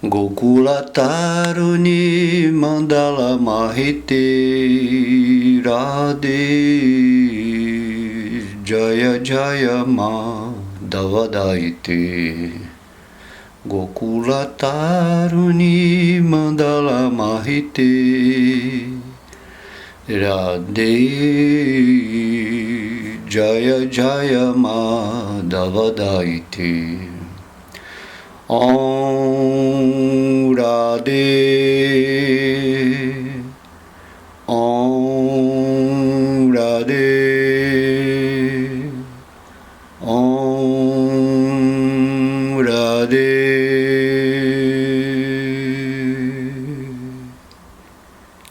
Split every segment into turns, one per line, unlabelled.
Gokula Taruni Mandala Mahite Radhe Jaya Jaya Madhavadaite. Gokula Taruni Mandala Mahite Radhe Jaya Jaya Madhavadaite. Om Radhe, Om Radhe, Om Radhe.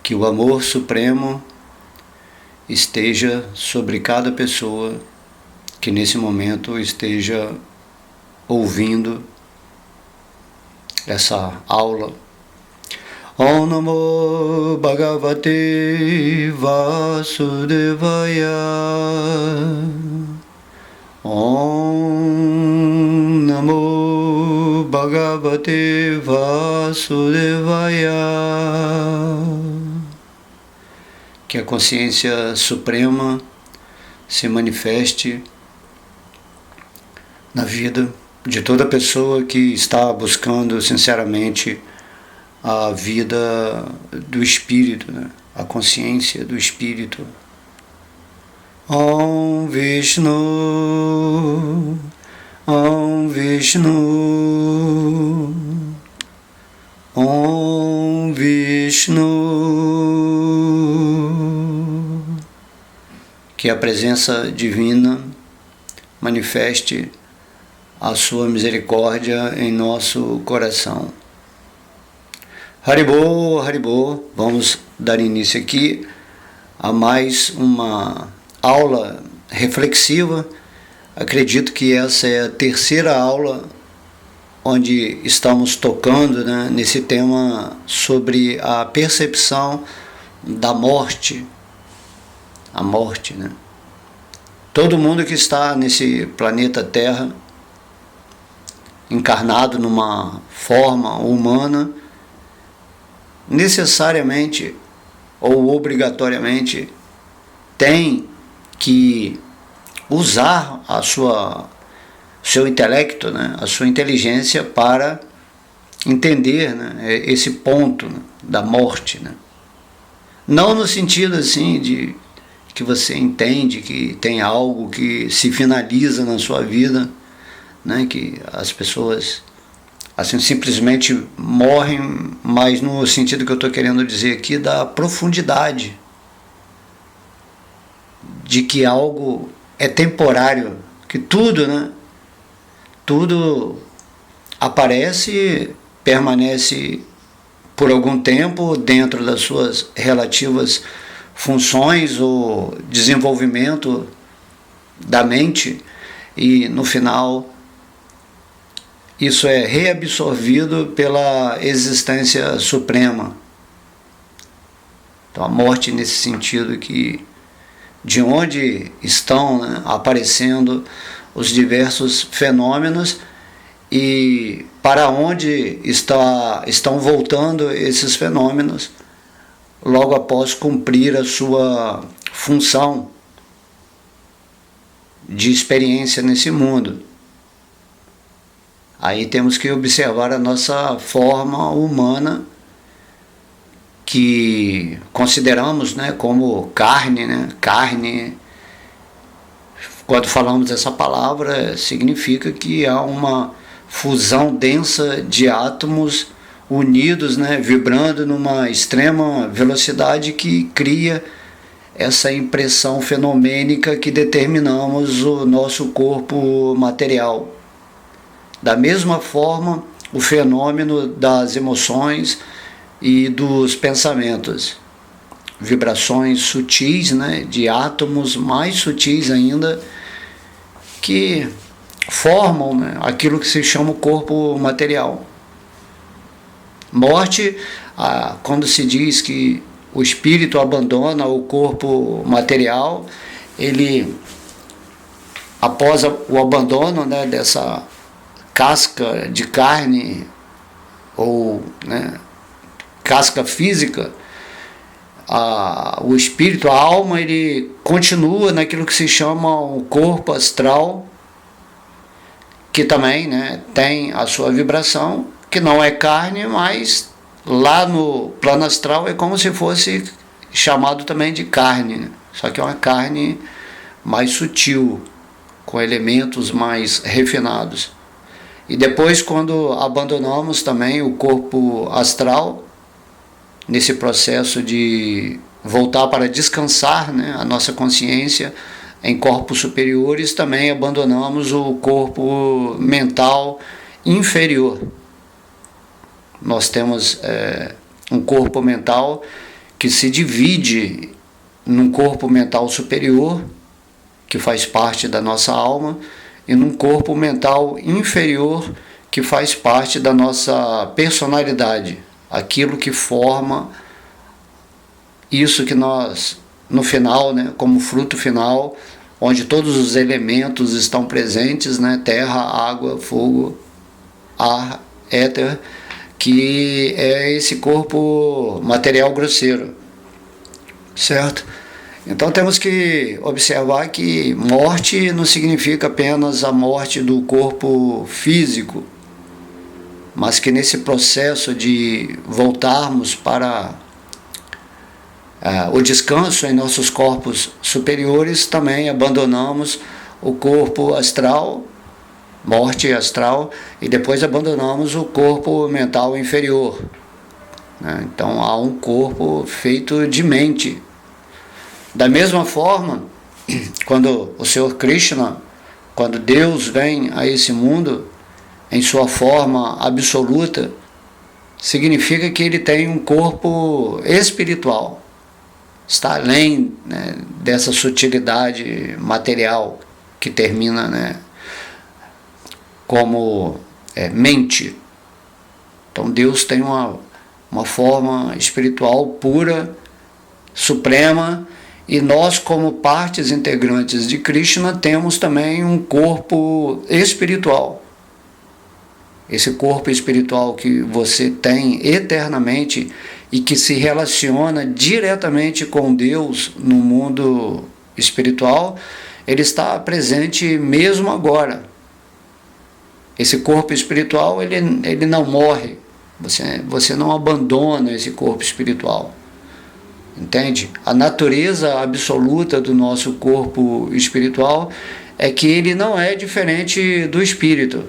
Que o amor supremo esteja sobre cada pessoa que nesse momento esteja ouvindo essa aula. Om Namo Bhagavate Vasudevaya. Om Namo Bhagavate Vasudevaya. Que a consciência suprema se manifeste na vida de toda pessoa que está buscando sinceramente a vida do espírito, né? A consciência do espírito. Om Vishnu, Om Vishnu, Om Vishnu. Que a presença divina manifeste a sua misericórdia em nosso coração. Haribô, Haribô, vamos dar início aqui a mais uma aula reflexiva. Acredito que essa é a terceira aula onde estamos tocando, né, nesse tema sobre a percepção da morte. A morte, né? Todo mundo que está nesse planeta Terra encarnado numa forma humana, necessariamente ou obrigatoriamente tem que usar seu intelecto, né, a sua inteligência para entender, né, esse ponto, né, da morte, né? Não no sentido assim de que você entende que tem algo que se finaliza na sua vida, né, que as pessoas assim simplesmente morrem, mas no sentido que eu estou querendo dizer aqui da profundidade de que algo é temporário, que tudo, né, tudo aparece, permanece por algum tempo dentro das suas relativas funções ou desenvolvimento da mente, e no final isso é reabsorvido pela existência suprema. Então a morte nesse sentido que de onde estão, né, aparecendo os diversos fenômenos e para onde estão voltando esses fenômenos logo após cumprir a sua função de experiência nesse mundo. Aí temos que observar a nossa forma humana, que consideramos, né, como carne, né? Carne, quando falamos essa palavra, significa que há uma fusão densa de átomos unidos, né, vibrando numa extrema velocidade que cria essa impressão fenomênica que determinamos o nosso corpo material. Da mesma forma, o fenômeno das emoções e dos pensamentos, vibrações sutis, né, de átomos mais sutis ainda, que formam, né, aquilo que se chama o corpo material. Morte, quando se diz que o espírito abandona o corpo material, ele, após o abandono, né, dessa casca de carne ou, né, casca física, o espírito, a alma, ele continua naquilo que se chama o corpo astral, que também, né, tem a sua vibração, que não é carne, mas lá no plano astral é como se fosse chamado também de carne, né? Só que é uma carne mais sutil, com elementos mais refinados. E depois, quando abandonamos também o corpo astral, nesse processo de voltar para descansar, né, a nossa consciência em corpos superiores, também abandonamos o corpo mental inferior. Nós temos um corpo mental que se divide num corpo mental superior, que faz parte da nossa alma, e num corpo mental inferior, que faz parte da nossa personalidade, aquilo que forma isso que nós, no final, né, como fruto final, onde todos os elementos estão presentes, né, terra, água, fogo, ar, éter, que é esse corpo material grosseiro, certo? Então temos que observar que morte não significa apenas a morte do corpo físico, mas que nesse processo de voltarmos para o descanso em nossos corpos superiores, também abandonamos o corpo astral, morte astral, e depois abandonamos o corpo mental inferior, né? Então há um corpo feito de mente. Da mesma forma, quando o Senhor Krishna, quando Deus vem a esse mundo em sua forma absoluta, significa que ele tem um corpo espiritual, está além, né, dessa sutilidade material que termina, né, como mente. Então Deus tem uma forma espiritual pura, suprema, e nós, como partes integrantes de Krishna, temos também um corpo espiritual. Esse corpo espiritual que você tem eternamente e que se relaciona diretamente com Deus no mundo espiritual, ele está presente mesmo agora. Esse corpo espiritual, ele não morre, você não abandona esse corpo espiritual. Entende? A natureza absoluta do nosso corpo espiritual é que ele não é diferente do espírito.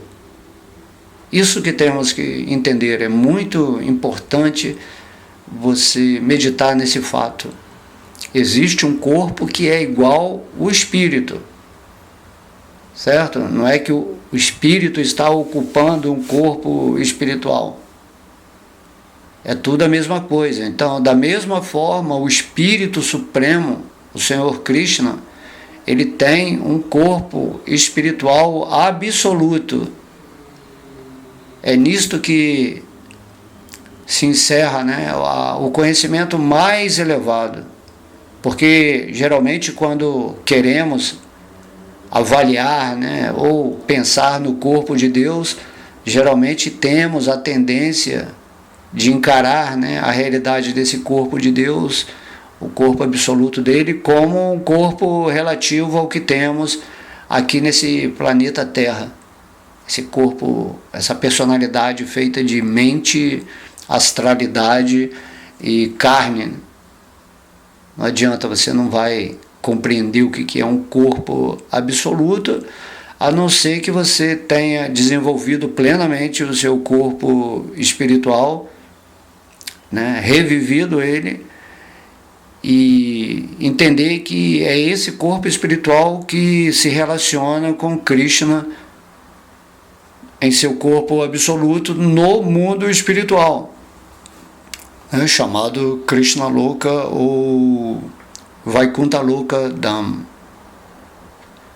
Isso que temos que entender, é muito importante você meditar nesse fato. Existe um corpo que é igual ao espírito, certo? Não é que o espírito está ocupando um corpo espiritual. É tudo a mesma coisa. Então, da mesma forma, o Espírito Supremo, o Senhor Krishna, ele tem um corpo espiritual absoluto. É nisto que se encerra, né, o conhecimento mais elevado. Porque, geralmente, quando queremos avaliar, né, ou pensar no corpo de Deus, geralmente temos a tendência de encarar, né, a realidade desse corpo de Deus, o corpo absoluto dele, como um corpo relativo ao que temos aqui nesse planeta Terra. Esse corpo, essa personalidade feita de mente, astralidade e carne. Não adianta, você não vai compreender o que é um corpo absoluto, a não ser que você tenha desenvolvido plenamente o seu corpo espiritual, né, revivido ele, e entender que é esse corpo espiritual que se relaciona com Krishna em seu corpo absoluto no mundo espiritual, né, chamado Krishna Loka ou Vaikuntha Loka Dham,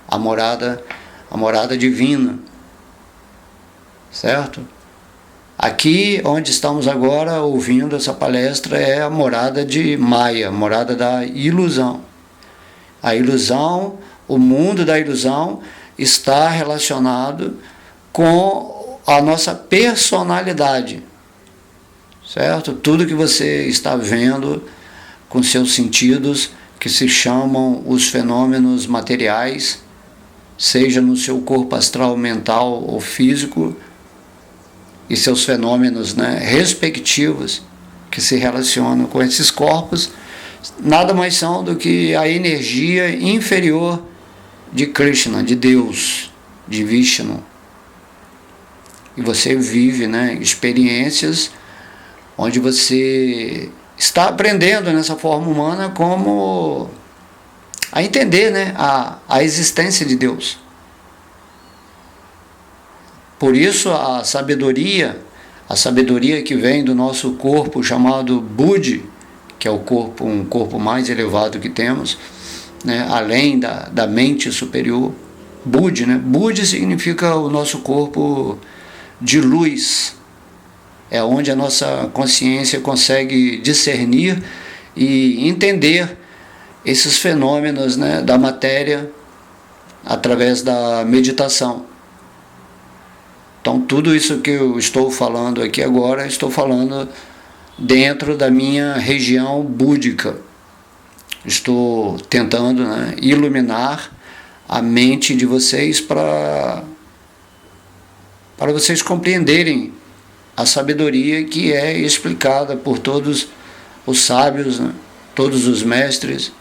a morada divina, certo? Aqui onde estamos agora ouvindo essa palestra é a morada de Maya, morada da ilusão. A ilusão, o mundo da ilusão está relacionado com a nossa personalidade. certo? Tudo que você está vendo com seus sentidos, que se chamam os fenômenos materiais, seja no seu corpo astral, mental ou físico, e seus fenômenos, né, respectivos, que se relacionam com esses corpos, nada mais são do que a energia inferior de Krishna, de Deus, de Vishnu. E você vive, né, experiências onde você está aprendendo nessa forma humana como a entender, né, a existência de Deus. Por isso a sabedoria que vem do nosso corpo chamado Buddhi, que é um corpo mais elevado que temos, né, além da mente superior, Buddhi, né? Buddhi significa o nosso corpo de luz, é onde a nossa consciência consegue discernir e entender esses fenômenos, né, da matéria através da meditação. Então tudo isso que eu estou falando aqui agora, estou falando dentro da minha região búdica. Estou tentando, né, iluminar a mente de vocês para vocês compreenderem a sabedoria que é explicada por todos os sábios, né, todos os mestres,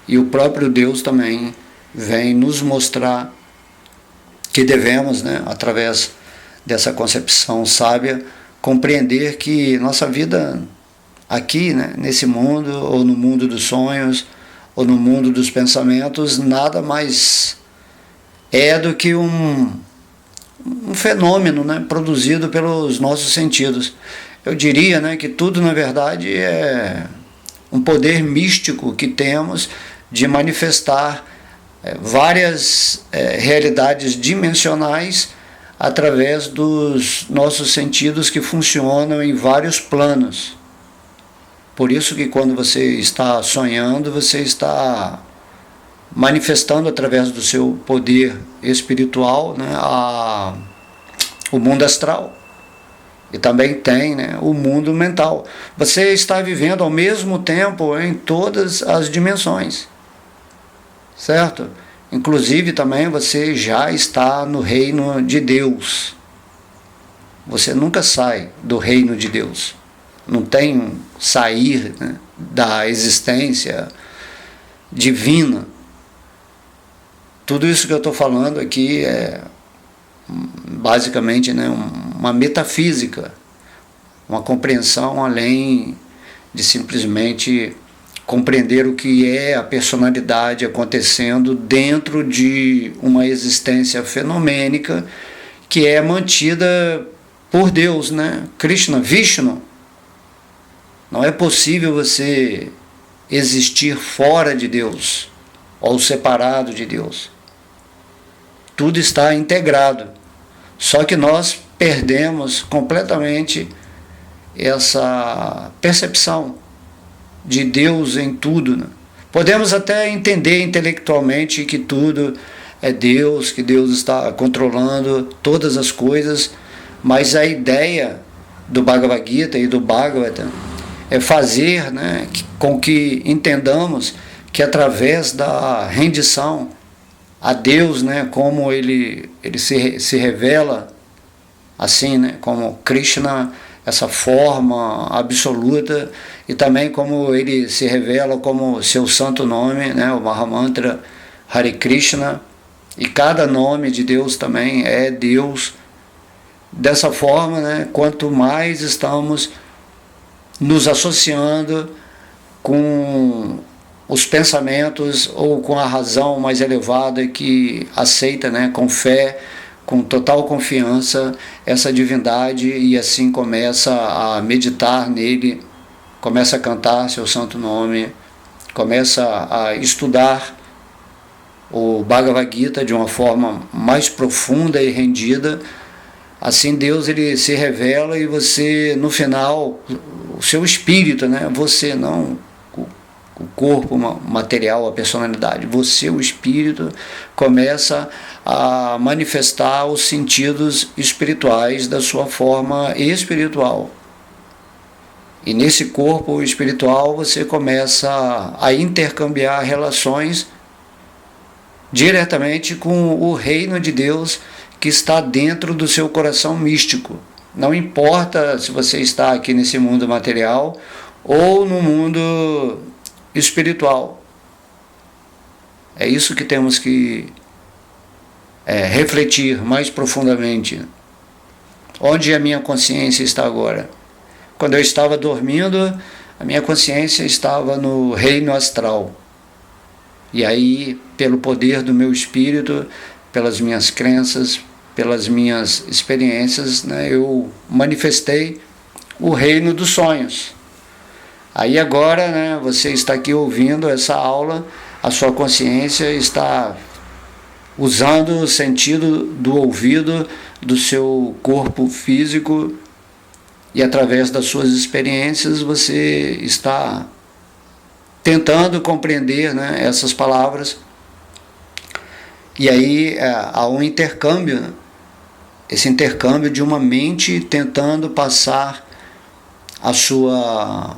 e o próprio Deus também vem nos mostrar que devemos, né, através dessa concepção sábia, compreender que nossa vida aqui, né, nesse mundo, ou no mundo dos sonhos, ou no mundo dos pensamentos, nada mais é do que um fenômeno, né, produzido pelos nossos sentidos. Eu diria, né, que tudo, na verdade, é um poder místico que temos de manifestar várias realidades dimensionais através dos nossos sentidos que funcionam em vários planos. Por isso que quando você está sonhando, você está manifestando através do seu poder espiritual, né, o mundo astral. E também tem, né, o mundo mental. Você está vivendo ao mesmo tempo em todas as dimensões, certo? Inclusive também você já está no reino de Deus. Você nunca sai do reino de Deus. Não tem sair, né, da existência divina. Tudo isso que eu estou falando aqui é basicamente, né, uma metafísica, uma compreensão além de simplesmente compreender o que é a personalidade acontecendo dentro de uma existência fenomênica que é mantida por Deus, né? Krishna, Vishnu. Não é possível você existir fora de Deus ou separado de Deus. Tudo está integrado. Só que nós perdemos completamente essa percepção de Deus em tudo, né? Podemos até entender intelectualmente que tudo é Deus, que Deus está controlando todas as coisas, mas a ideia do Bhagavad Gita e do Bhagavata é fazer, né, com que entendamos que através da rendição a Deus, né, como ele se revela assim, né, como Krishna, essa forma absoluta, e também como ele se revela como seu santo nome, né, o Mahamantra Hare Krishna, e cada nome de Deus também é Deus. Dessa forma, né, quanto mais estamos nos associando com os pensamentos ou com a razão mais elevada que aceita, né, com fé, com total confiança, essa divindade, e assim começa a meditar nele, começa a cantar seu santo nome, começa a estudar o Bhagavad Gita de uma forma mais profunda e rendida. Assim Deus ele se revela, e você, no final, o seu espírito, né, você não o corpo material, a personalidade, você, o espírito, começa a manifestar os sentidos espirituais da sua forma espiritual. E nesse corpo espiritual você começa a intercambiar relações diretamente com o reino de Deus que está dentro do seu coração místico. Não importa se você está aqui nesse mundo material ou no mundo espiritual. É isso que temos que refletir mais profundamente. Onde a minha consciência está agora? Quando eu estava dormindo, a minha consciência estava no reino astral. E aí, pelo poder do meu espírito, pelas minhas crenças, pelas minhas experiências, né, eu manifestei o reino dos sonhos. Aí agora, né, você está aqui ouvindo essa aula, a sua consciência está usando o sentido do ouvido do seu corpo físico e através das suas experiências você está tentando compreender, né, essas palavras. E aí há um intercâmbio, né? Esse intercâmbio de uma mente tentando passar a sua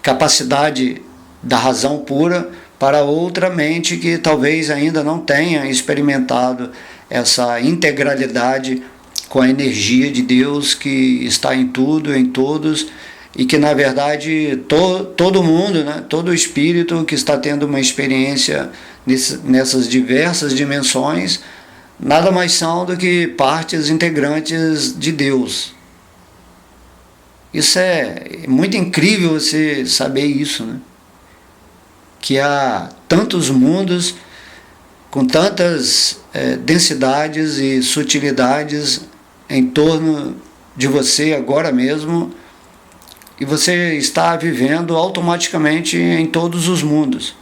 capacidade da razão pura para outra mente que talvez ainda não tenha experimentado essa integralidade com a energia de Deus que está em tudo, em todos, e que na verdade todo mundo, né, todo espírito que está tendo uma experiência nessas diversas dimensões, nada mais são do que partes integrantes de Deus. Isso é muito incrível você saber isso, né? Que há tantos mundos com tantas densidades e sutilidades em torno de você agora mesmo, e você está vivendo automaticamente em todos os mundos.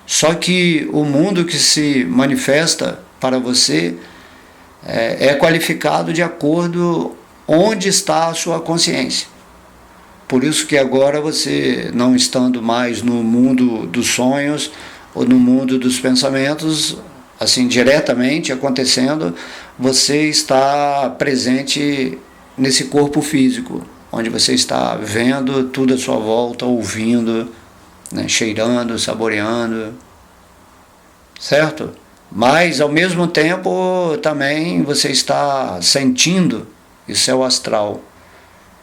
Só que o mundo que se manifesta para você é qualificado de acordo onde está a sua consciência. Por isso que agora você, não estando mais no mundo dos sonhos ou no mundo dos pensamentos, assim diretamente acontecendo, você está presente nesse corpo físico, onde você está vendo tudo à sua volta, ouvindo, né, cheirando, saboreando, certo? Mas ao mesmo tempo também você está sentindo, isso é o astral.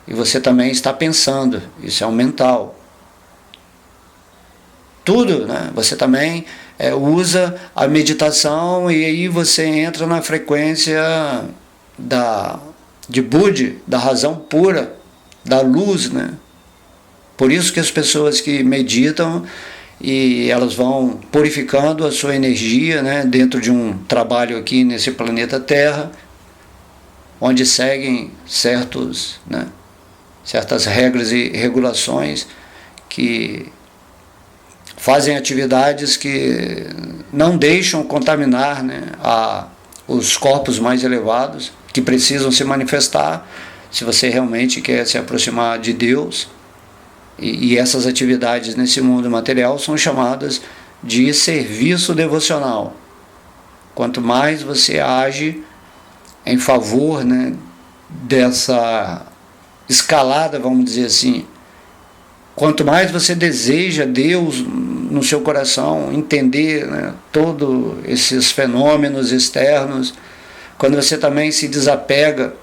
E você também está pensando, isso é o mental. Tudo, né? Você também usa a meditação e aí você entra na frequência de Budi, da razão pura, da luz, né? Por isso que as pessoas que meditam e elas vão purificando a sua energia, né, dentro de um trabalho aqui nesse planeta Terra, onde seguem certas regras e regulações que fazem atividades que não deixam contaminar, né, os corpos mais elevados, que precisam se manifestar se você realmente quer se aproximar de Deus. E essas atividades nesse mundo material são chamadas de serviço devocional. Quanto mais você age em favor, né, dessa escalada, vamos dizer assim, quanto mais você deseja Deus no seu coração, entender, né, todos esses fenômenos externos, quando você também se desapega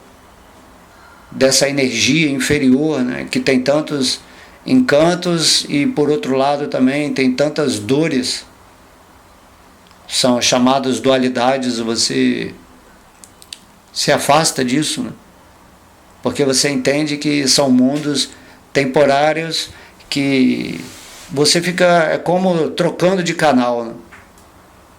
dessa energia inferior, né, que tem tantos encantos e por outro lado também tem tantas dores, são chamadas dualidades, você se afasta disso, né? Porque você entende que são mundos temporários que você fica como trocando de canal, né?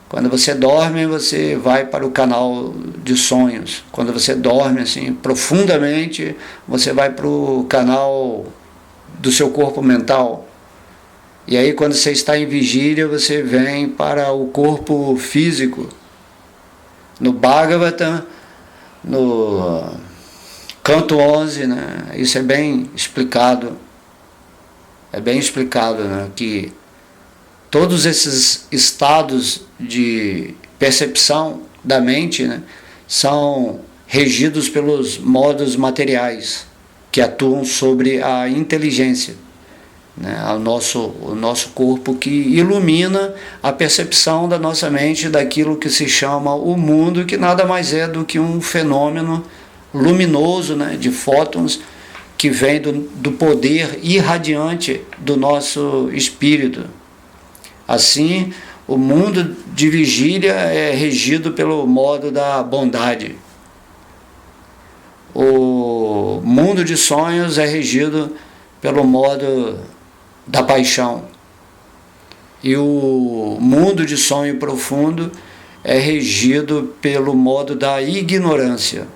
Quando você dorme, você vai para o canal de sonhos. Quando você dorme assim profundamente, você vai para o canal do seu corpo mental. E aí quando você está em vigília, você vem para o corpo físico. No Bhagavatam, no canto 11, né, isso é bem explicado, né, que todos esses estados de percepção da mente, né, são regidos pelos modos materiais que atuam sobre a inteligência. né, o nosso corpo, que ilumina a percepção da nossa mente daquilo que se chama o mundo, que nada mais é do que um fenômeno luminoso, né, de fótons, que vem do poder irradiante do nosso espírito. Assim, o mundo de vigília é regido pelo modo da bondade. O mundo de sonhos é regido pelo modo da paixão. E o mundo de sonho profundo é regido pelo modo da ignorância.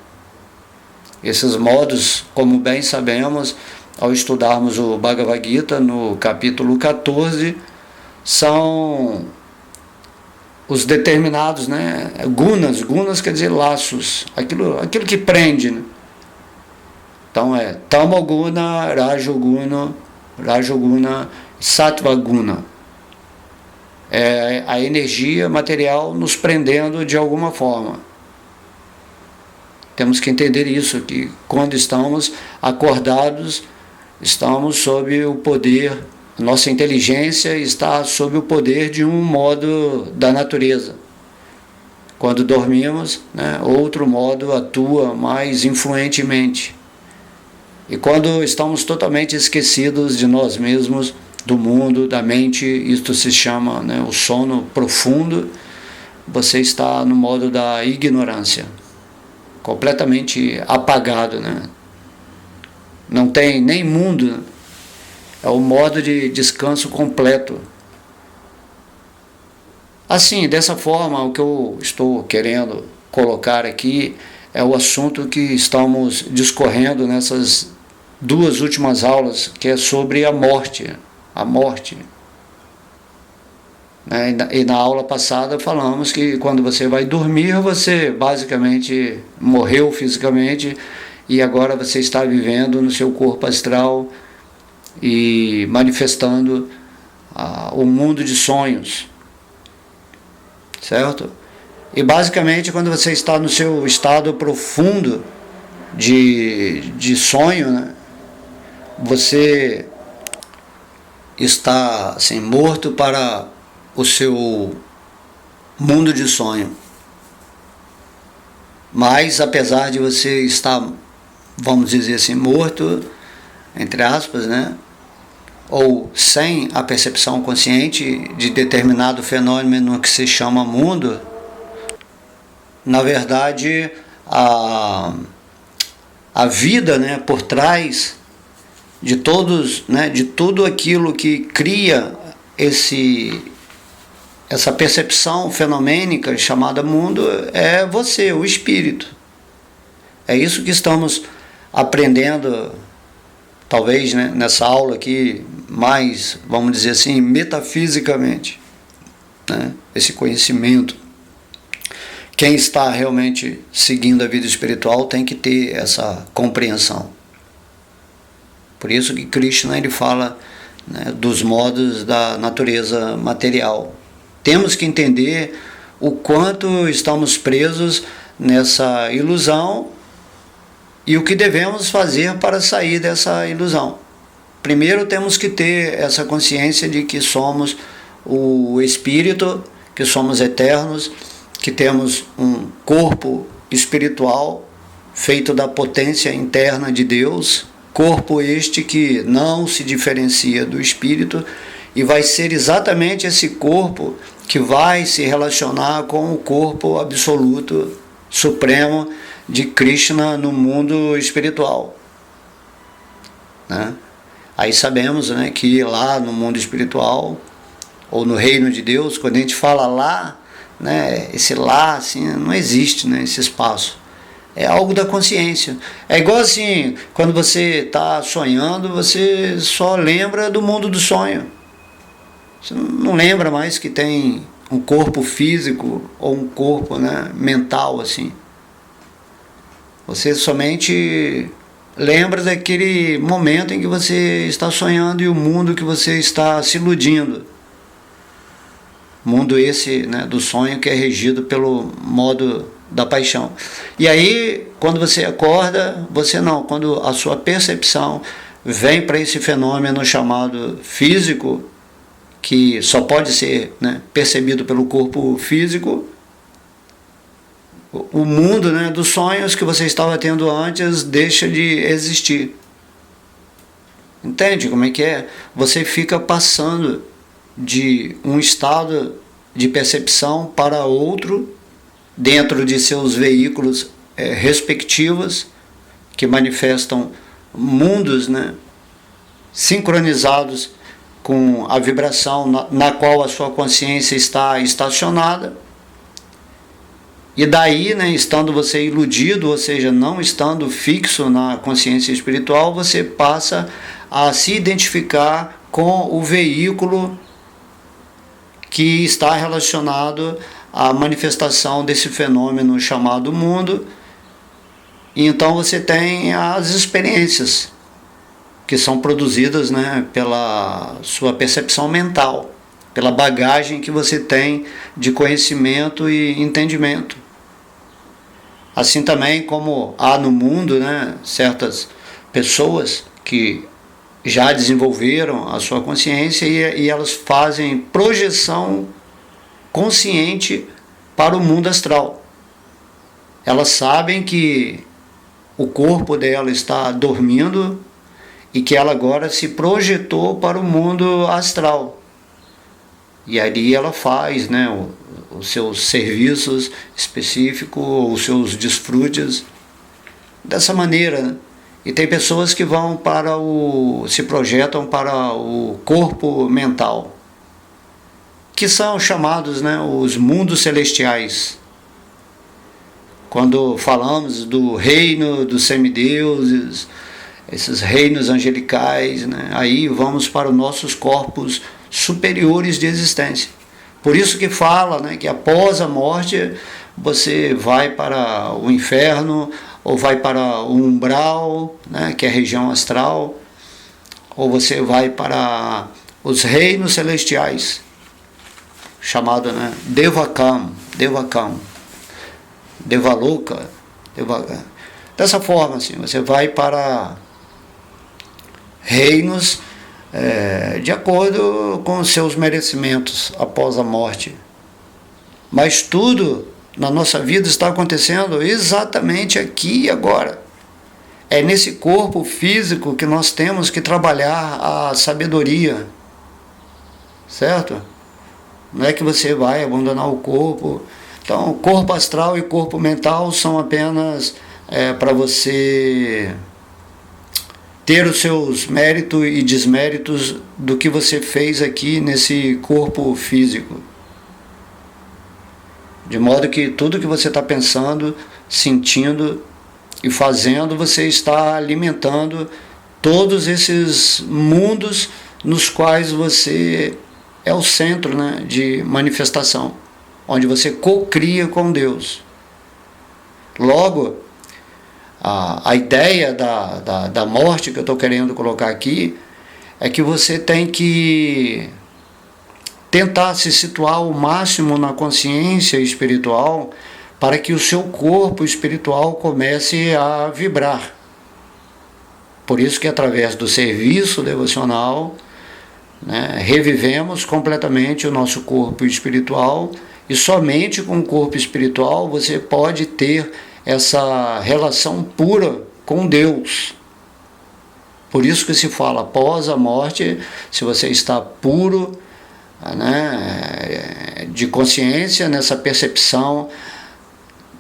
Esses modos, como bem sabemos, ao estudarmos o Bhagavad Gita, no capítulo 14, são os determinados, né? Gunas quer dizer laços, aquilo que prende, né? Então é Tamoguna, Rajoguna, Sattvaguna. É a energia material nos prendendo de alguma forma. Temos que entender isso, que quando estamos acordados, estamos sob o poder, nossa inteligência está sob o poder de um modo da natureza. Quando dormimos, né, outro modo atua mais influentemente. E quando estamos totalmente esquecidos de nós mesmos, do mundo, da mente, isto se chama, né, o sono profundo, você está no modo da ignorância, completamente apagado, né? Não tem nem mundo, é o modo de descanso completo. Assim, dessa forma, o que eu estou querendo colocar aqui é o assunto que estamos discorrendo nessas duas últimas aulas, que é sobre a morte. A morte. E na aula passada falamos que quando você vai dormir, você basicamente morreu fisicamente e agora você está vivendo no seu corpo astral e manifestando o mundo de sonhos, certo? E basicamente quando você está no seu estado profundo de sonho, né, você está assim, morto para o seu mundo de sonho. Mas apesar de você estar, vamos dizer assim, morto, entre aspas, né, ou sem a percepção consciente de determinado fenômeno que se chama mundo, na verdade a vida, né, por trás de todos, né, de tudo aquilo que cria essa percepção fenomênica chamada mundo, é você, o espírito. É isso que estamos aprendendo, talvez, né, nessa aula aqui, mais, vamos dizer assim, metafisicamente, né, esse conhecimento. Quem está realmente seguindo a vida espiritual tem que ter essa compreensão. Por isso que Krishna ele fala, né, dos modos da natureza material. Temos que entender o quanto estamos presos nessa ilusão e o que devemos fazer para sair dessa ilusão. Primeiro temos que ter essa consciência de que somos o espírito, que somos eternos, que temos um corpo espiritual feito da potência interna de Deus, corpo este que não se diferencia do espírito, e vai ser exatamente esse corpo que vai se relacionar com o corpo absoluto, supremo de Krishna no mundo espiritual, né? Aí sabemos, né, que lá no mundo espiritual, ou no reino de Deus, quando a gente fala lá, né, esse lá assim, não existe, né, esse espaço. É algo da consciência. É igual assim, quando você está sonhando, você só lembra do mundo do sonho. Você não lembra mais que tem um corpo físico ou um corpo, né, mental assim. Você somente lembra daquele momento em que você está sonhando e o mundo que você está se iludindo. Mundo esse, né, do sonho que é regido pelo modo da paixão. E aí, quando você acorda, você não, quando a sua percepção vem para esse fenômeno chamado físico, que só pode ser, né, percebido pelo corpo físico, o mundo, né, dos sonhos que você estava tendo antes deixa de existir. Entende como é que é? Você fica passando de um estado de percepção para outro dentro de seus veículos respectivos, que manifestam mundos, né, sincronizados com a vibração na qual a sua consciência está estacionada. E daí, né, estando você iludido, ou seja, não estando fixo na consciência espiritual, você passa a se identificar com o veículo que está relacionado à manifestação desse fenômeno chamado mundo. E então você tem as experiências que são produzidas, né, pela sua percepção mental, pela bagagem que você tem de conhecimento e entendimento. Assim também como há no mundo, né, certas pessoas que já desenvolveram a sua consciência e elas fazem projeção consciente para o mundo astral. Elas sabem que o corpo dela está dormindo e que ela agora se projetou para o mundo astral. E ali ela faz, né, os seus serviços específicos, os seus desfrutes dessa maneira, né? E tem pessoas que vão se projetam para o corpo mental, que são chamados, né, os mundos celestiais. Quando falamos do reino dos semideuses, esses reinos angelicais, né, aí vamos para os nossos corpos superiores de existência. Por isso que fala, né, que após a morte você vai para o inferno, ou vai para o umbral, né, que é a região astral, ou você vai para os reinos celestiais, chamado, né, Devakam, Devaloka. Dessa forma, assim, você vai para reinos de acordo com os seus merecimentos após a morte. Mas tudo na nossa vida está acontecendo exatamente aqui e agora. É nesse corpo físico que nós temos que trabalhar a sabedoria, certo? Não é que você vai abandonar o corpo. Então, corpo astral e corpo mental são apenas para você ter os seus méritos e desméritos do que você fez aqui nesse corpo físico. De modo que tudo que você está pensando, sentindo e fazendo, você está alimentando todos esses mundos nos quais você é o centro, né, de manifestação, onde você co-cria com Deus. Logo, a ideia da morte que eu estou querendo colocar aqui é que você tem que tentar se situar ao máximo na consciência espiritual para que o seu corpo espiritual comece a vibrar. Por isso que através do serviço devocional, né, revivemos completamente o nosso corpo espiritual, e somente com o corpo espiritual você pode ter essa relação pura com Deus. Por isso que se fala, após a morte, se você está puro, né, de consciência, nessa percepção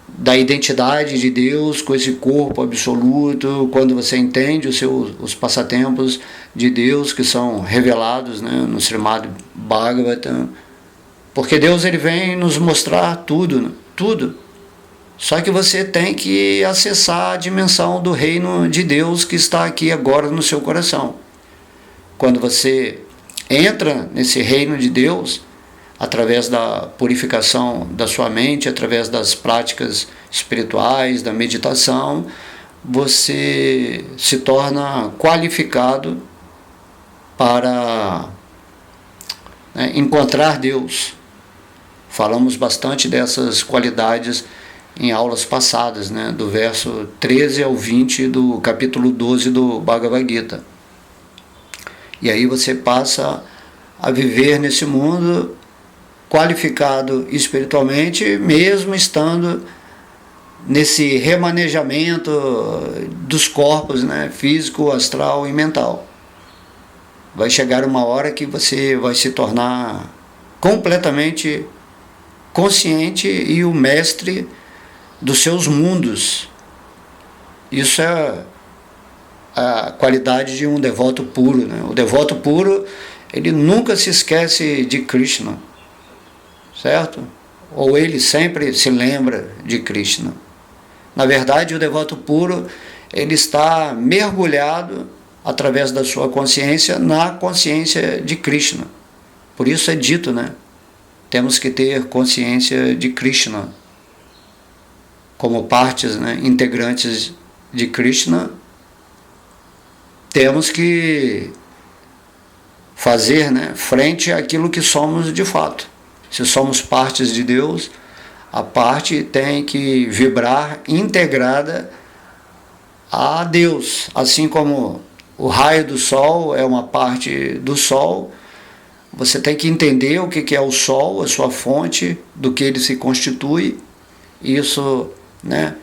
da identidade de Deus com esse corpo absoluto, quando você entende os passatempos de Deus que são revelados, né, no Srimad Bhagavatam, porque Deus ele vem nos mostrar tudo, né, tudo. Só que você tem que acessar a dimensão do reino de Deus que está aqui agora no seu coração. Quando você entra nesse reino de Deus, através da purificação da sua mente, através das práticas espirituais, da meditação, você se torna qualificado para, né, encontrar Deus. Falamos bastante dessas qualidades em aulas passadas, né, do verso 13 ao 20 do capítulo 12 do Bhagavad Gita. E aí você passa a viver nesse mundo qualificado espiritualmente, mesmo estando nesse remanejamento dos corpos, né, físico, astral e mental. Vai chegar uma hora que você vai se tornar completamente consciente e o mestre dos seus mundos. Isso é a qualidade de um devoto puro, né? O devoto puro, ele nunca se esquece de Krishna, certo? Ou ele sempre se lembra de Krishna. Na verdade, o devoto puro, ele está mergulhado através da sua consciência na consciência de Krishna. Por isso é dito, né? Temos que ter consciência de Krishna. Como partes, né, integrantes de Krishna, temos que fazer, né, frente àquilo que somos de fato. Se somos partes de Deus, a parte tem que vibrar integrada a Deus, assim como o raio do sol é uma parte do sol. Você tem que entender o que é o sol, a sua fonte, do que ele se constitui. Isso, né,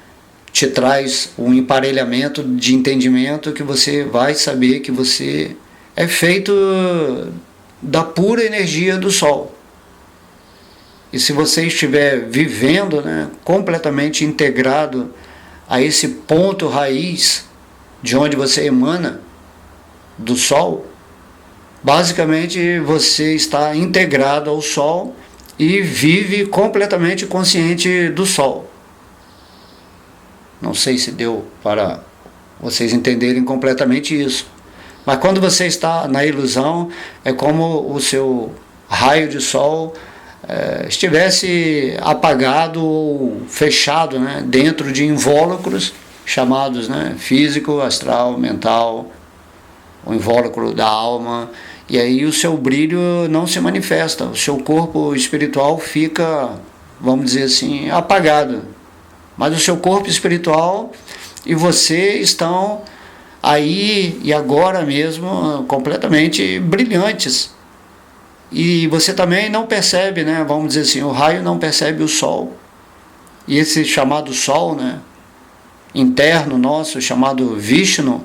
te traz um emparelhamento de entendimento que você vai saber que você é feito da pura energia do sol. E se você estiver vivendo, né, completamente integrado a esse ponto raiz de onde você emana, do sol, basicamente você está integrado ao sol e vive completamente consciente do sol. Não sei se deu para vocês entenderem completamente isso. Mas quando você está na ilusão, é como o seu raio de sol estivesse apagado ou fechado, né, dentro de invólucros chamados, né, físico, astral, mental, o invólucro da alma, e aí o seu brilho não se manifesta, o seu corpo espiritual fica, vamos dizer assim, apagado. Mas o seu corpo espiritual e você estão aí e agora mesmo completamente brilhantes. E você também não percebe, né? Vamos dizer assim, o raio não percebe o sol. E esse chamado sol, né, interno nosso, chamado Vishnu,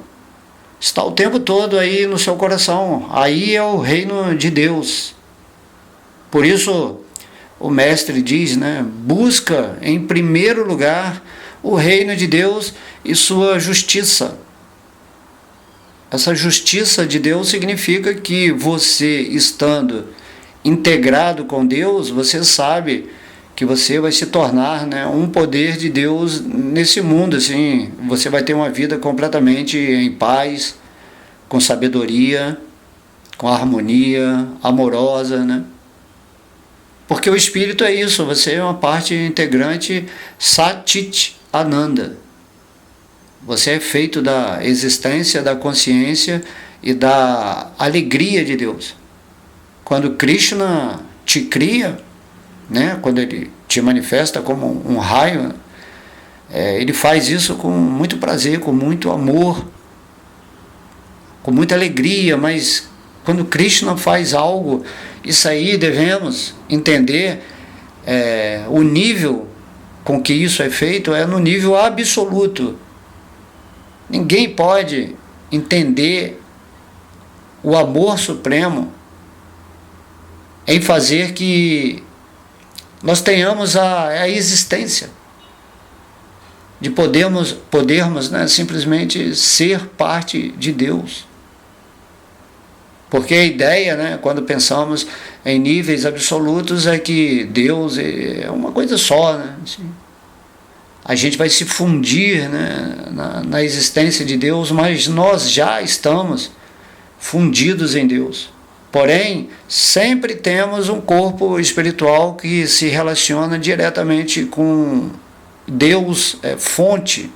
está o tempo todo aí no seu coração. Aí é o reino de Deus. Por isso o mestre diz, né, busca em primeiro lugar o reino de Deus e sua justiça. Essa justiça de Deus significa que você, estando integrado com Deus, você sabe que você vai se tornar, né, um poder de Deus nesse mundo. Assim, você vai ter uma vida completamente em paz, com sabedoria, com harmonia, amorosa, né? Porque o espírito é isso, você é uma parte integrante Satit Ananda. Você é feito da existência, da consciência e da alegria de Deus. Quando Krishna te cria, né, quando ele te manifesta como um raio, ele faz isso com muito prazer, com muito amor, com muita alegria. Mas quando Krishna faz algo, isso aí devemos entender, o nível com que isso é feito é no nível absoluto. Ninguém pode entender o amor supremo em fazer que nós tenhamos a existência de podermos, né, simplesmente ser parte de Deus. Porque a ideia, né, quando pensamos em níveis absolutos, é que Deus é uma coisa só, né? Assim, a gente vai se fundir, né, na existência de Deus, mas nós já estamos fundidos em Deus. Porém, sempre temos um corpo espiritual que se relaciona diretamente com Deus fonte,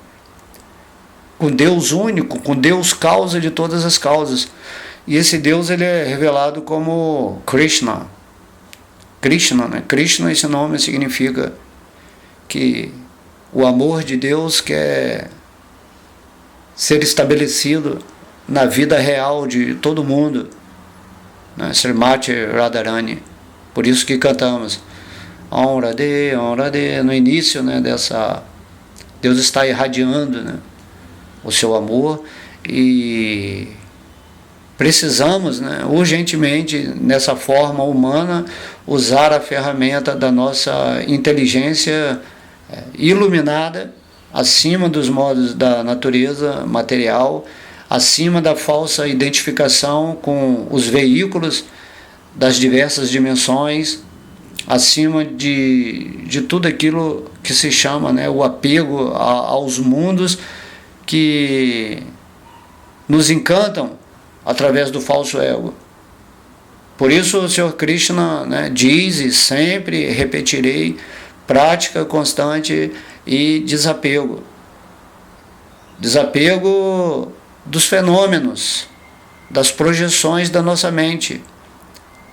com Deus único, com Deus causa de todas as causas. E esse Deus, ele é revelado como Krishna. Krishna, né? Krishna, esse nome significa que o amor de Deus quer ser estabelecido na vida real de todo mundo. né? Srimati Radharani. Por isso que cantamos Om Radhe, no início, né, dessa... Deus está irradiando, né, o seu amor, e precisamos, né, urgentemente, nessa forma humana, usar a ferramenta da nossa inteligência iluminada, acima dos modos da natureza material, acima da falsa identificação com os veículos das diversas dimensões, acima de tudo aquilo que se chama, né, o apego aos mundos que nos encantam através do falso ego. Por isso o Senhor Krishna, né, diz, e sempre repetirei, prática constante e desapego. Desapego dos fenômenos, das projeções da nossa mente,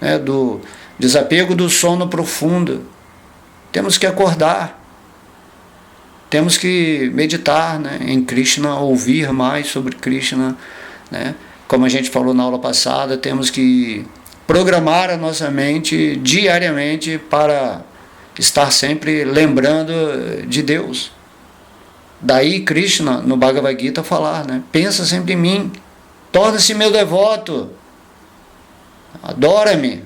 né, do desapego do sono profundo. Temos que acordar, temos que meditar, né, em Krishna, ouvir mais sobre Krishna, né? Como a gente falou na aula passada, temos que programar a nossa mente diariamente para estar sempre lembrando de Deus. Daí Krishna, no Bhagavad Gita, falar, né, pensa sempre em mim, torna-se meu devoto, adora-me,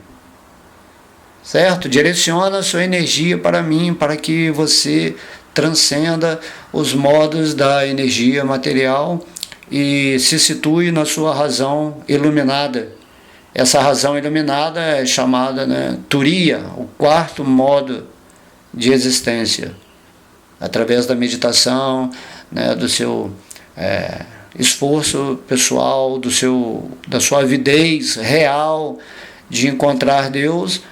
certo? Direciona a sua energia para mim, para que você transcenda os modos da energia material e se situe na sua razão iluminada. Essa razão iluminada é chamada, né, Turiya, o quarto modo de existência. Através da meditação, né, do seu esforço pessoal, da sua avidez real de encontrar Deus,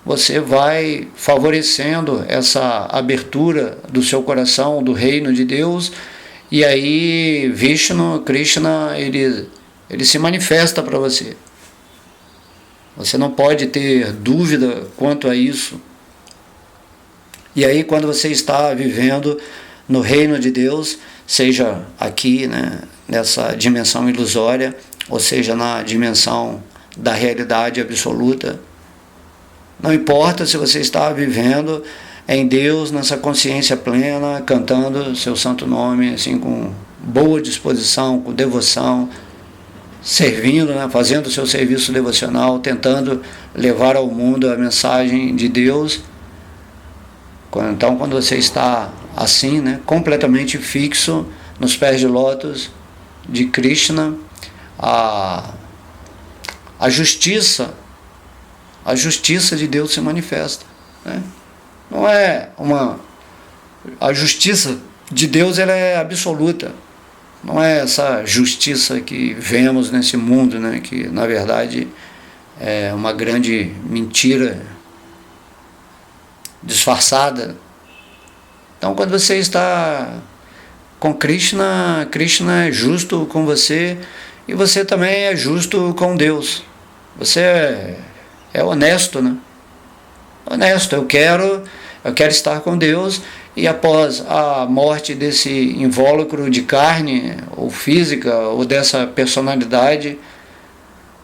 você vai favorecendo essa abertura do seu coração, do reino de Deus, e aí Vishnu, Krishna, ele se manifesta para você. Você não pode ter dúvida quanto a isso. E aí, quando você está vivendo no reino de Deus, seja aqui, né, nessa dimensão ilusória, ou seja, na dimensão da realidade absoluta, não importa se você está vivendo em Deus, nessa consciência plena, cantando seu santo nome, assim, com boa disposição, com devoção, servindo, né, fazendo o seu serviço devocional, tentando levar ao mundo a mensagem de Deus. Então, quando você está assim, né, completamente fixo nos pés de lótus de Krishna, a justiça de Deus se manifesta, né? Não é a justiça de Deus, ela é absoluta. Não é essa justiça que vemos nesse mundo, né, que na verdade é uma grande mentira disfarçada. Então, quando você está com Krishna, Krishna é justo com você e você também é justo com Deus. Você é honesto, né? Honesto, eu quero estar com Deus, e após a morte desse invólucro de carne ou física ou dessa personalidade,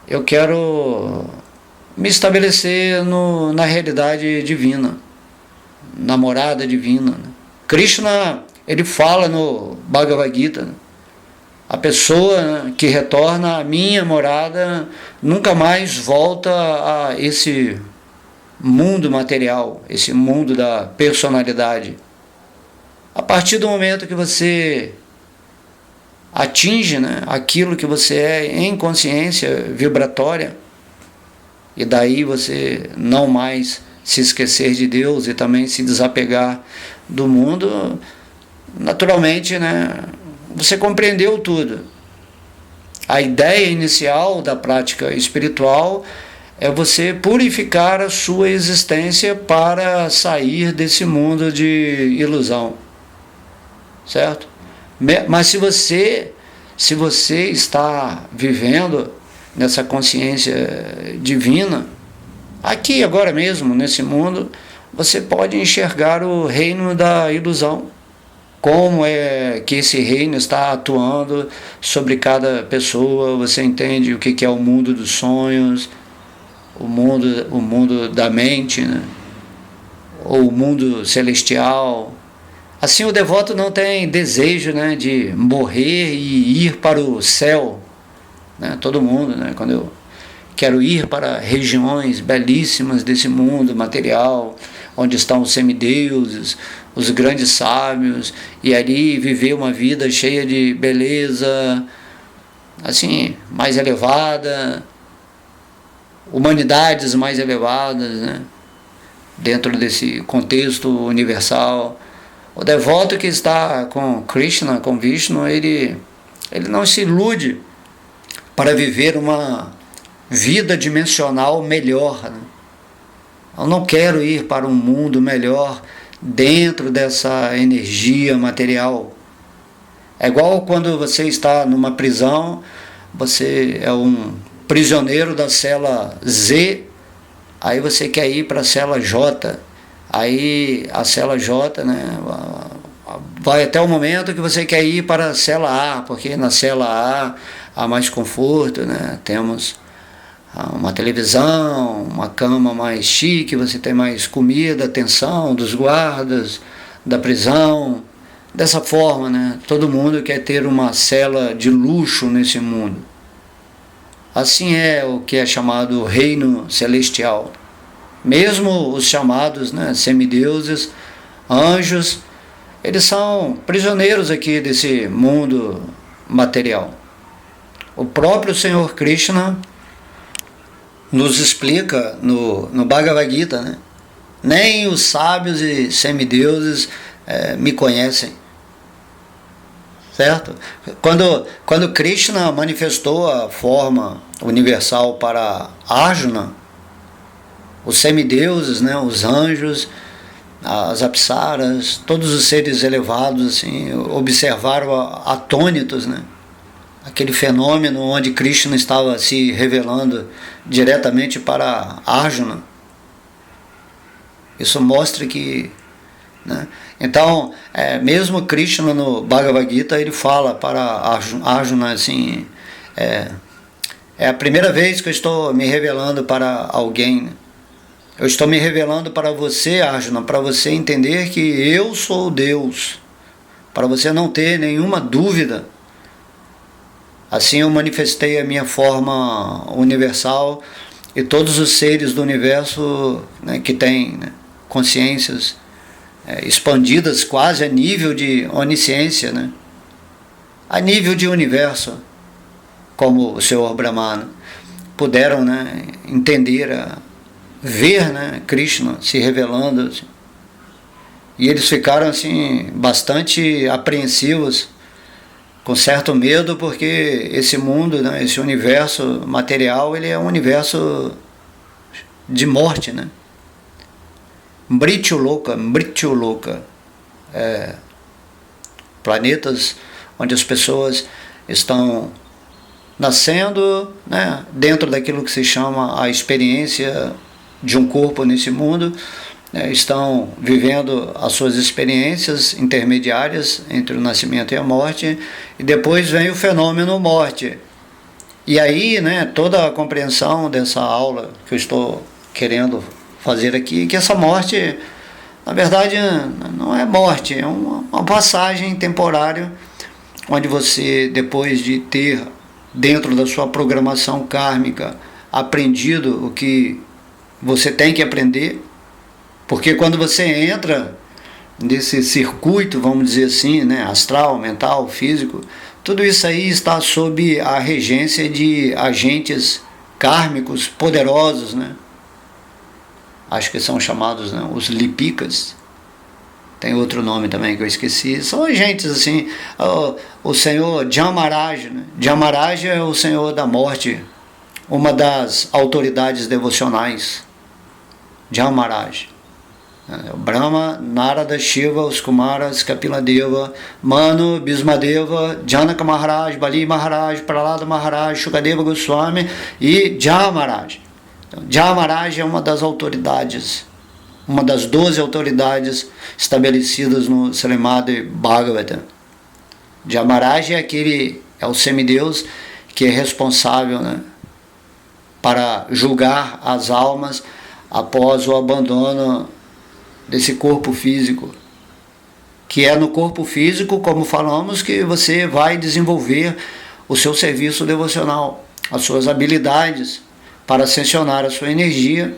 eu quero me estabelecer na realidade divina, na morada divina, né? Krishna, ele fala no Bhagavad Gita, né, a pessoa, né, que retorna à minha morada nunca mais volta a esse mundo material, esse mundo da personalidade. A partir do momento que você atinge, né, aquilo que você é em consciência vibratória, e daí você não mais se esquecer de Deus e também se desapegar do mundo, naturalmente, né, você compreendeu tudo. A ideia inicial da prática espiritual é você purificar a sua existência para sair desse mundo de ilusão, certo? Mas se você está vivendo nessa consciência divina, aqui agora mesmo, nesse mundo, você pode enxergar o reino da ilusão. Como é que esse reino está atuando sobre cada pessoa, você entende o que é o mundo dos sonhos, o mundo da mente, né? Ou o mundo celestial. Assim, o devoto não tem desejo, né, de morrer e ir para o céu, né? Todo mundo, né? Quando eu quero ir para regiões belíssimas desse mundo material, onde estão os semideuses, os grandes sábios, e ali viver uma vida cheia de beleza, assim, mais elevada, humanidades mais elevadas, né? Dentro desse contexto universal. O devoto que está com Krishna, com Vishnu, ele não se ilude para viver uma vida dimensional melhor, né? Eu não quero ir para um mundo melhor dentro dessa energia material. É igual quando você está numa prisão, você é um prisioneiro da cela Z, aí você quer ir para a cela J. Aí a cela J, né, vai até o momento que você quer ir para a cela A, porque na cela A há mais conforto, né? Temos uma televisão, uma cama mais chique, você tem mais comida, atenção dos guardas da prisão. Dessa forma, né, todo mundo quer ter uma cela de luxo nesse mundo. Assim é o que é chamado reino celestial. Mesmo os chamados, né, semideuses, anjos, eles são prisioneiros aqui desse mundo material. O próprio Senhor Krishna nos explica no Bhagavad Gita, né? Nem os sábios e semideuses me conhecem. Certo? Quando Krishna manifestou a forma universal para Arjuna, os semideuses, né, os anjos, as apsaras, todos os seres elevados assim, observaram atônitos, né, aquele fenômeno onde Krishna estava se revelando diretamente para Arjuna. Isso mostra que, né, então, mesmo Krishna no Bhagavad Gita, ele fala para Arjuna assim, é a primeira vez que eu estou me revelando para alguém, né? Eu estou me revelando para você, Arjuna, para você entender que eu sou Deus, para você não ter nenhuma dúvida. Assim eu manifestei a minha forma universal e todos os seres do universo, né, que têm, né, consciências expandidas quase a nível de onisciência, né, a nível de universo, como o Senhor Brahmana, puderam, né, entender, ver, né, Krishna se revelando, assim. E eles ficaram assim bastante apreensivos, com certo medo, porque esse mundo, né, esse universo material, ele é um universo de morte, né? Mrityuloka, planetas onde as pessoas estão nascendo, né, dentro daquilo que se chama a experiência de um corpo nesse mundo, né, estão vivendo as suas experiências intermediárias entre o nascimento e a morte, e depois vem o fenômeno morte. E aí, né, toda a compreensão dessa aula que eu estou querendo fazer aqui, que essa morte, na verdade, não é morte, é uma passagem temporária, onde você, depois de ter, dentro da sua programação kármica, aprendido o que você tem que aprender, porque quando você entra nesse circuito, vamos dizer assim, né, astral, mental, físico, tudo isso aí está sob a regência de agentes kármicos poderosos, né? Acho que são chamados, né, os lipikas. Tem outro nome também que eu esqueci. São agentes assim. O senhor Jamaraj, né? Jamaraj é o senhor da morte, uma das autoridades devocionais. Jamaraj. Brahma, Narada, Shiva, os Kumaras, Kapiladeva, Manu, Bhismadeva, Janaka Maharaj, Bali Maharaj, Pralada Maharaj, Shukadeva Goswami e Jamaraj. Então, Jamaraj é uma das autoridades, uma das 12 autoridades estabelecidas no Srimad Bhagavatam. Jamaraj é o semideus que é responsável, né, para julgar as almas após o abandono desse corpo físico. Que é no corpo físico, como falamos, que você vai desenvolver o seu serviço devocional, as suas habilidades para ascensionar a sua energia,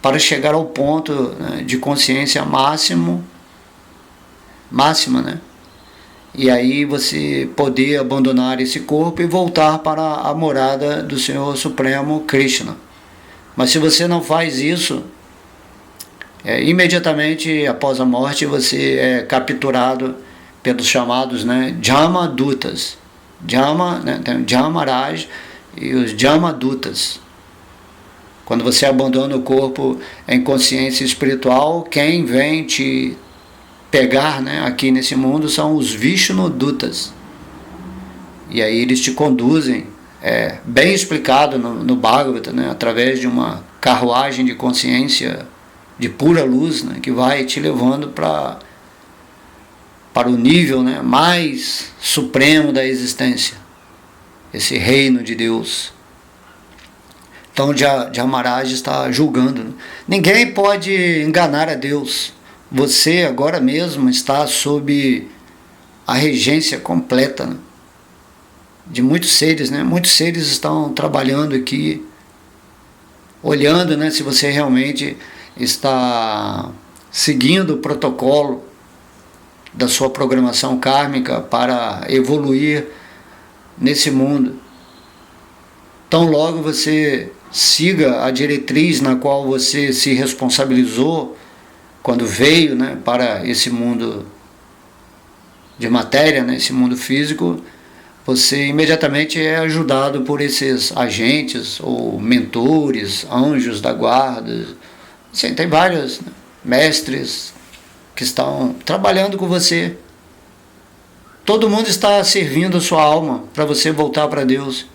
para chegar ao ponto, né, de consciência máxima, né? E aí você poder abandonar esse corpo e voltar para a morada do Senhor Supremo Krishna. Mas se você não faz isso, imediatamente após a morte você é capturado pelos chamados, né, Jamadutas. Jama, né, tem o Jamaraj e os Jamadutas. Quando você abandona o corpo em consciência espiritual, quem vem te pegar, né, aqui nesse mundo são os Vishnudutas. E aí eles te conduzem, bem explicado no Bhagavata, né, através de uma carruagem de consciência de pura luz, né, que vai te levando para o nível, né, mais supremo da existência, esse reino de Deus. Então o Jamaraj está julgando, né? Ninguém pode enganar a Deus. Você agora mesmo está sob a regência completa, né, de muitos seres, né? Muitos seres estão trabalhando aqui, olhando, né, se você realmente está seguindo o protocolo da sua programação kármica para evoluir nesse mundo. Tão logo você siga a diretriz na qual você se responsabilizou quando veio, né, para esse mundo de matéria, né, esse mundo físico, você imediatamente é ajudado por esses agentes ou mentores, anjos da guarda. Sim, tem vários, né, mestres que estão trabalhando com você. Todo mundo está servindo a sua alma para você voltar para Deus.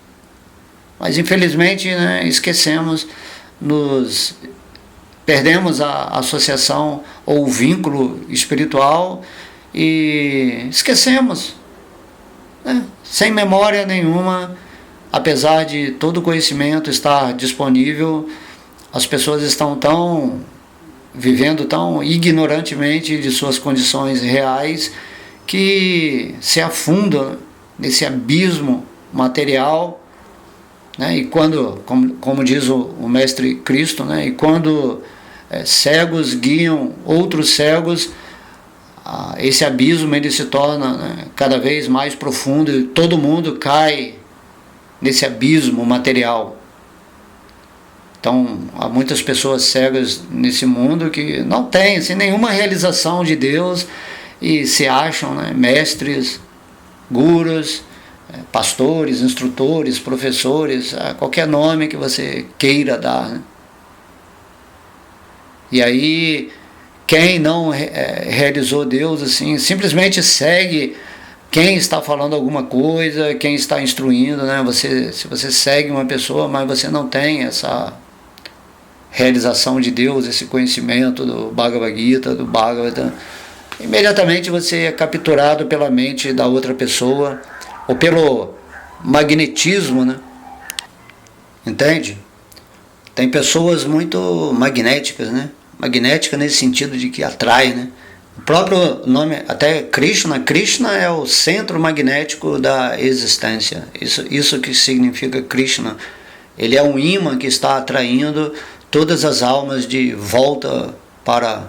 Mas infelizmente, né, esquecemos, perdemos a associação ou o vínculo espiritual e esquecemos, né, sem memória nenhuma. Apesar de todo o conhecimento estar disponível, as pessoas estão vivendo tão ignorantemente de suas condições reais que se afundam nesse abismo material, né? E quando, como diz o Mestre Cristo, né? E quando cegos guiam outros cegos, esse abismo ele se torna, né, cada vez mais profundo e todo mundo cai nesse abismo material. Então, há muitas pessoas cegas nesse mundo que não têm assim, nenhuma realização de Deus e se acham, né, mestres, gurus, pastores, instrutores, professores, qualquer nome que você queira dar, né? E aí, quem não realizou Deus, assim, simplesmente segue quem está falando alguma coisa, quem está instruindo, né? Se você segue uma pessoa, mas você não tem essa realização de Deus, esse conhecimento do Bhagavad Gita, do Bhagavata, imediatamente você é capturado pela mente da outra pessoa, ou pelo magnetismo, né? Entende? Tem pessoas muito magnéticas, né? Magnética nesse sentido de que atrai, né? O próprio nome, até Krishna é o centro magnético da existência. Isso que significa Krishna. Ele é um imã que está atraindo todas as almas de volta para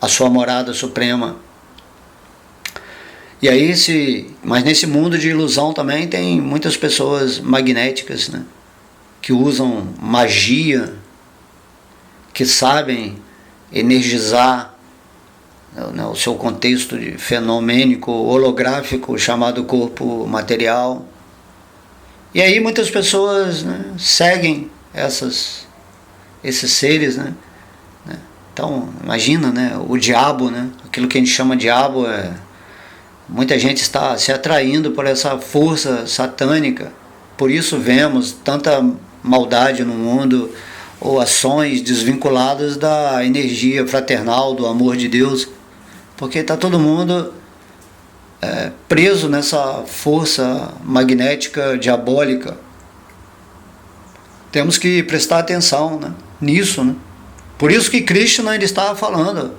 a sua morada suprema. E aí, mas nesse mundo de ilusão também tem muitas pessoas magnéticas, né, que usam magia, que sabem energizar, né, o seu contexto de fenomênico, holográfico, chamado corpo material. E aí muitas pessoas, né, seguem esses seres, né? Então, imagina, né, o diabo, né, aquilo que a gente chama de diabo, muita gente está se atraindo por essa força satânica. Por isso vemos tanta maldade no mundo, ou ações desvinculadas da energia fraternal, do amor de Deus, porque está todo mundo preso nessa força magnética diabólica. Temos que prestar atenção, né, nisso, né? Por isso que Krishna ele estava falando,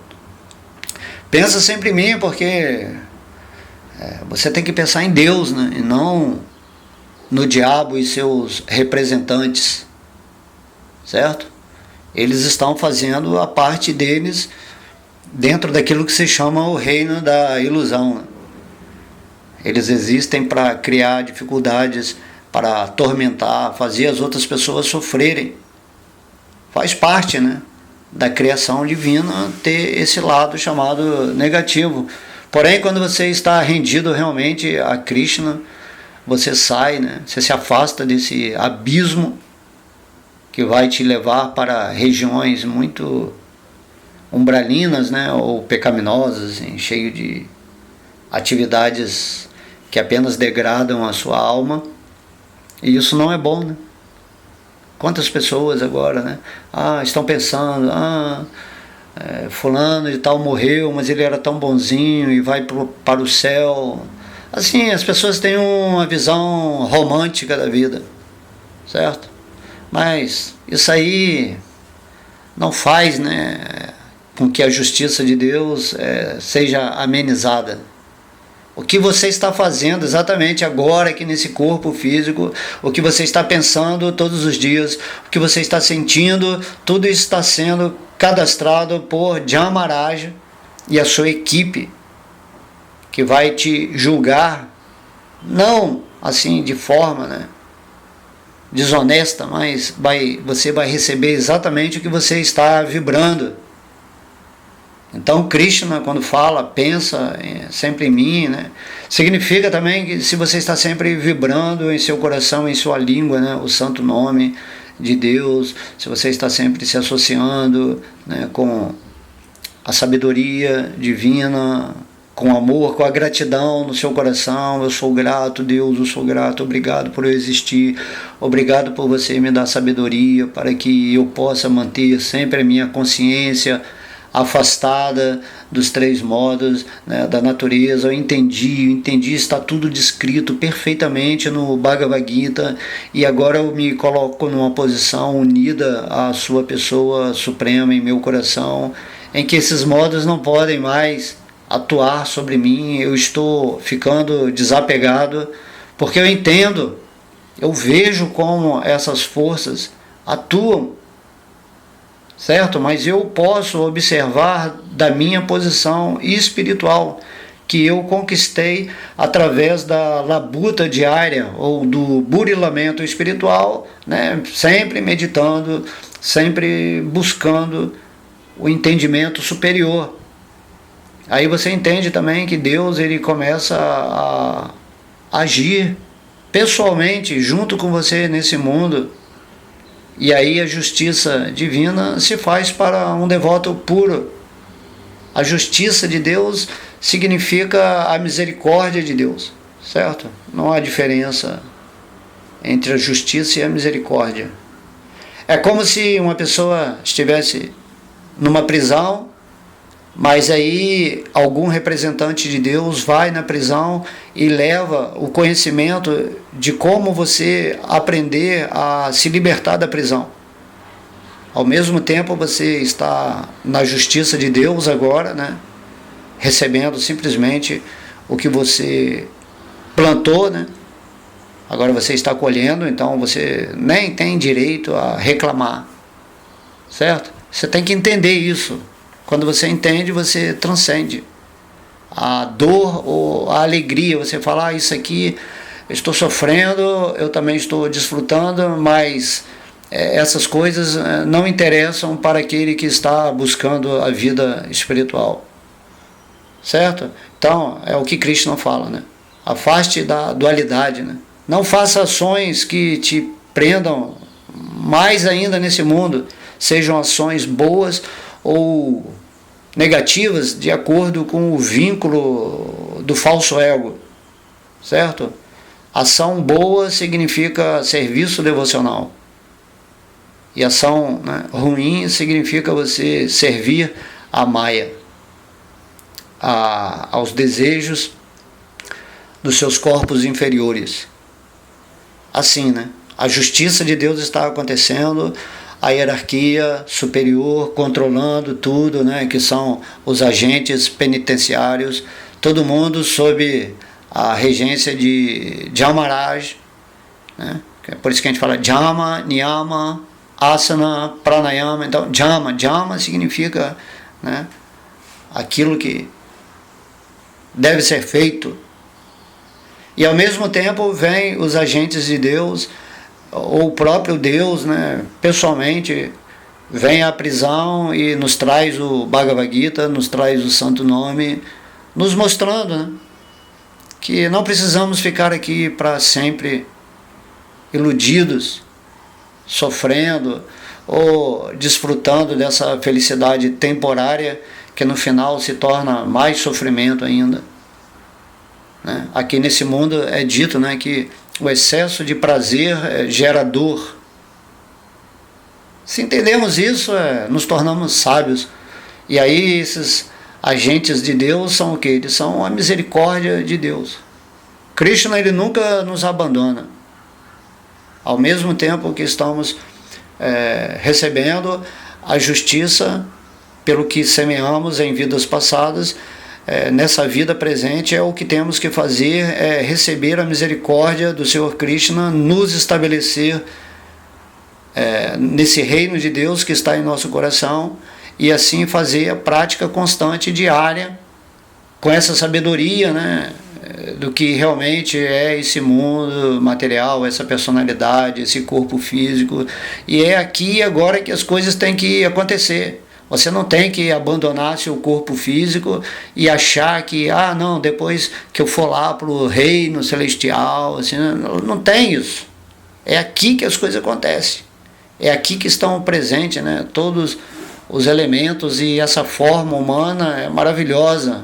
pensa sempre em mim, porque você tem que pensar em Deus, né, e não no diabo e seus representantes, certo? Eles estão fazendo a parte deles dentro daquilo que se chama o reino da ilusão, né? Eles existem para criar dificuldades, para atormentar, fazer as outras pessoas sofrerem. Faz parte, né, da criação divina ter esse lado chamado negativo. Porém, quando você está rendido realmente a Krishna, você sai, né, você se afasta desse abismo que vai te levar para regiões muito umbralinas, né, ou pecaminosas, cheio de atividades que apenas degradam a sua alma. E isso não é bom, né? Quantas pessoas agora, né, estão pensando, fulano de tal morreu, mas ele era tão bonzinho e vai para o céu. Assim, as pessoas têm uma visão romântica da vida, certo? Mas isso aí não faz, né, com que a justiça de Deus seja amenizada. O que você está fazendo exatamente agora aqui nesse corpo físico, o que você está pensando todos os dias, o que você está sentindo, tudo isso está sendo cadastrado por Jamaraj e a sua equipe, que vai te julgar, não assim de forma, né, desonesta, mas você vai receber exatamente o que você está vibrando. Então Krishna, quando fala, pensa sempre em mim, né, significa também que se você está sempre vibrando em seu coração, em sua língua, né, o santo nome de Deus, se você está sempre se associando, né, com a sabedoria divina, com amor, com a gratidão no seu coração, eu sou grato, Deus, eu sou grato, obrigado por eu existir, obrigado por você me dar sabedoria para que eu possa manter sempre a minha consciência afastada dos três modos, né, da natureza. Eu entendi, está tudo descrito perfeitamente no Bhagavad Gita, e agora eu me coloco numa posição unida à sua pessoa suprema em meu coração, em que esses modos não podem mais atuar sobre mim. Eu estou ficando desapegado, porque eu entendo, eu vejo como essas forças atuam, certo? Mas eu posso observar da minha posição espiritual, que eu conquistei através da labuta diária, ou do burilamento espiritual, né? Sempre meditando, sempre buscando o entendimento superior. Aí você entende também que Deus ele começa a agir pessoalmente junto com você nesse mundo. E aí a justiça divina se faz para um devoto puro. A justiça de Deus significa a misericórdia de Deus, certo? Não há diferença entre a justiça e a misericórdia. É como se uma pessoa estivesse numa prisão, mas aí algum representante de Deus vai na prisão e leva o conhecimento de como você aprender a se libertar da prisão. Ao mesmo tempo você está na justiça de Deus agora, né, recebendo simplesmente o que você plantou, né? Agora você está colhendo, então você nem tem direito a reclamar, certo? Você tem que entender isso. Quando você entende, você transcende a dor ou a alegria. Você fala, isso aqui eu estou sofrendo, eu também estou desfrutando, mas essas coisas não interessam para aquele que está buscando a vida espiritual, certo? Então é o que Krishna fala, né? Afaste da dualidade, né? Não faça ações que te prendam mais ainda nesse mundo, sejam ações boas ou negativas, de acordo com o vínculo do falso ego, certo? Ação boa significa serviço devocional, e ação, né, ruim significa você servir a Maya, aos desejos dos seus corpos inferiores. Assim, né? A justiça de Deus está acontecendo, a hierarquia superior controlando tudo, né, que são os agentes penitenciários, todo mundo sob a regência de Jamaraj, né? É por isso que a gente fala Jama, Niyama, Asana, Pranayama. Então, Jama significa, né, aquilo que deve ser feito. E ao mesmo tempo vem os agentes de Deus, ou o próprio Deus, né, pessoalmente, vem à prisão e nos traz o Bhagavad Gita, nos traz o Santo Nome, nos mostrando, né, que não precisamos ficar aqui para sempre iludidos, sofrendo ou desfrutando dessa felicidade temporária que no final se torna mais sofrimento ainda, né? Aqui nesse mundo é dito, né, que o excesso de prazer gera dor. Se entendemos isso, nos tornamos sábios. E aí esses agentes de Deus são o quê? Eles são a misericórdia de Deus. Krishna, ele nunca nos abandona. Ao mesmo tempo que estamos recebendo a justiça pelo que semeamos em vidas passadas, nessa vida presente o que temos que fazer é receber a misericórdia do Senhor Krishna, nos estabelecer nesse reino de Deus que está em nosso coração, e assim fazer a prática constante diária com essa sabedoria, né, do que realmente é esse mundo material, essa personalidade, esse corpo físico. E é aqui e agora que as coisas têm que acontecer. Você não tem que abandonar seu corpo físico e achar que, não, depois que eu for lá para o reino celestial, assim, não tem isso. É aqui que as coisas acontecem. É aqui que estão presentes, né, todos os elementos, e essa forma humana é maravilhosa.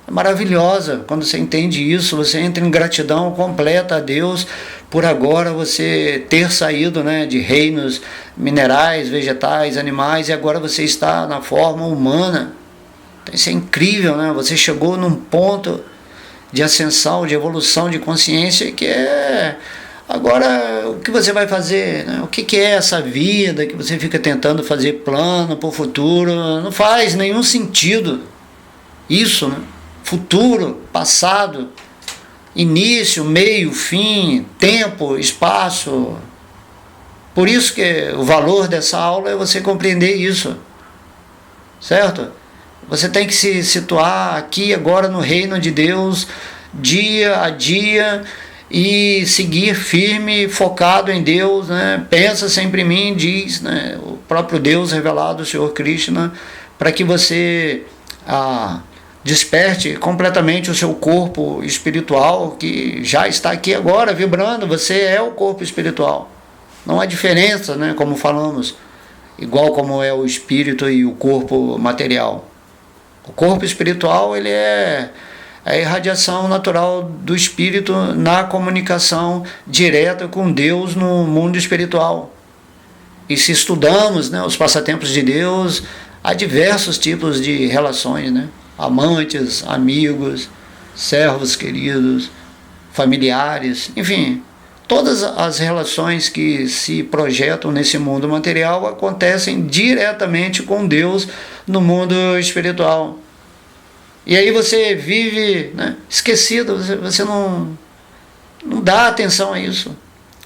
É maravilhosa. Quando você entende isso, você entra em gratidão completa a Deus por agora você ter saído, né, de reinos minerais, vegetais, animais, e agora você está na forma humana. Então, isso é incrível, né? Você chegou num ponto de ascensão, de evolução de consciência que agora o que você vai fazer, né? O que é essa vida que você fica tentando fazer plano para o futuro? Não faz nenhum sentido isso, né? Futuro, passado, início, meio, fim, tempo, espaço. Por isso que o valor dessa aula é você compreender isso, certo? Você tem que se situar aqui agora no reino de Deus, dia a dia, e seguir firme, focado em Deus, né? Pensa sempre em mim, diz, né, o próprio Deus revelado, o Senhor Krishna, para que você desperte completamente o seu corpo espiritual, que já está aqui agora, vibrando. Você é o corpo espiritual. Não há diferença, né, como falamos, igual como é o espírito e o corpo material. O corpo espiritual, ele é a irradiação natural do espírito na comunicação direta com Deus no mundo espiritual. E se estudamos, né, os passatempos de Deus, há diversos tipos de relações, né? Amantes, amigos, servos queridos, familiares, enfim, todas as relações que se projetam nesse mundo material acontecem diretamente com Deus no mundo espiritual. E aí você vive, né, esquecido, você não dá atenção a isso.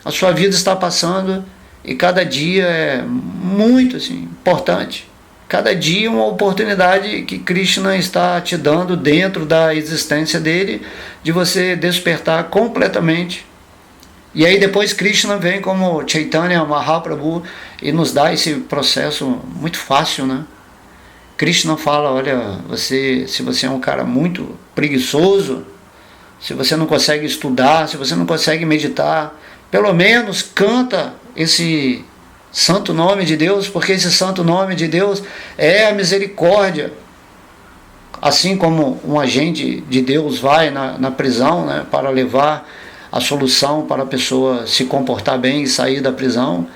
A sua vida está passando e cada dia é muito assim, importante. Cada dia uma oportunidade que Krishna está te dando dentro da existência dele, de você despertar completamente. E aí depois Krishna vem como Chaitanya Mahaprabhu e nos dá esse processo muito fácil, né? Krishna fala, olha, se você é um cara muito preguiçoso, se você não consegue estudar, se você não consegue meditar, pelo menos canta esse santo nome de Deus, porque esse santo nome de Deus é a misericórdia. Assim como um agente de Deus vai na prisão, né, para levar a solução para a pessoa se comportar bem e sair da prisão,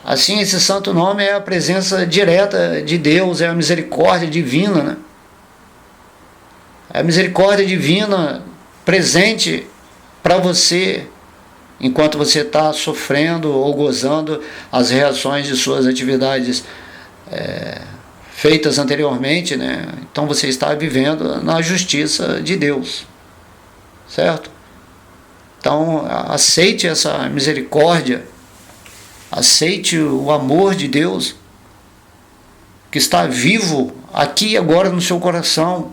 assim esse santo nome é a presença direta de Deus, é a misericórdia divina, né? É a misericórdia divina presente para você enquanto você está sofrendo ou gozando as reações de suas atividades feitas anteriormente, né? Então você está vivendo na justiça de Deus, certo? Então aceite essa misericórdia, aceite o amor de Deus que está vivo aqui e agora no seu coração.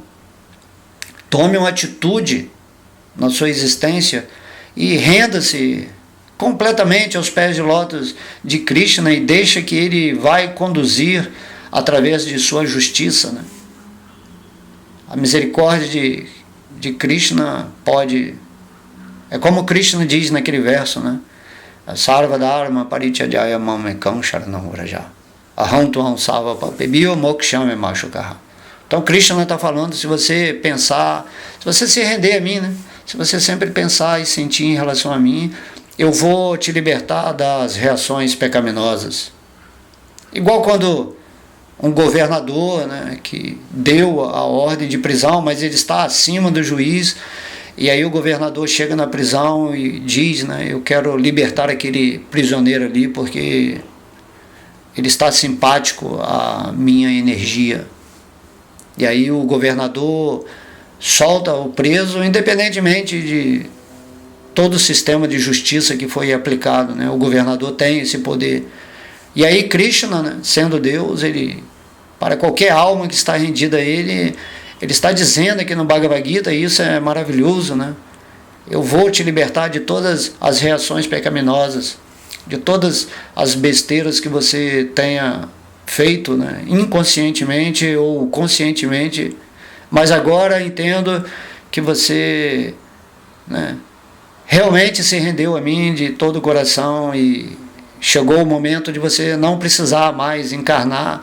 Tome uma atitude na sua existência e renda-se completamente aos pés de lótus de Krishna e deixa que ele vai conduzir através de sua justiça, né? A misericórdia de Krishna pode... É como Krishna diz naquele verso, né? Sarva dharma parityajaya mamekam sharanam vraja aham tuam sava papebio mokshame mashukaha. Então Krishna está falando, se você pensar, se você se render a mim, né? Se você sempre pensar e sentir em relação a mim, eu vou te libertar das reações pecaminosas. Igual quando um governador, né, que deu a ordem de prisão, mas ele está acima do juiz, e aí o governador chega na prisão e diz, né, eu quero libertar aquele prisioneiro ali porque ele está simpático à minha energia. E aí o governador solta o preso, independentemente de todo o sistema de justiça que foi aplicado, né? O governador tem esse poder. E aí Krishna, né, sendo Deus, ele, para qualquer alma que está rendida a ele está dizendo aqui no Bhagavad Gita, e isso é maravilhoso, né? Eu vou te libertar de todas as reações pecaminosas, de todas as besteiras que você tenha feito, né, inconscientemente ou conscientemente, mas agora entendo que você, né, realmente se rendeu a mim de todo o coração e chegou o momento de você não precisar mais encarnar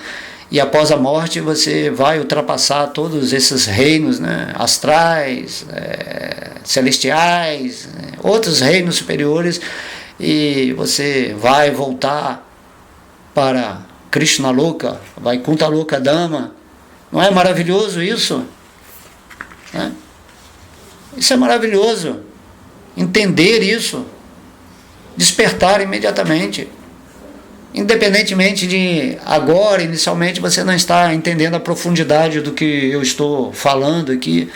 e após a morte você vai ultrapassar todos esses reinos, né, astrais, celestiais, outros reinos superiores, e você vai voltar para Krishna Loka, Vaikuntha Loka Dhamma. Não é maravilhoso isso? Né? Isso é maravilhoso. Entender isso, despertar imediatamente. Independentemente de agora, inicialmente, você não está entendendo a profundidade do que eu estou falando aqui.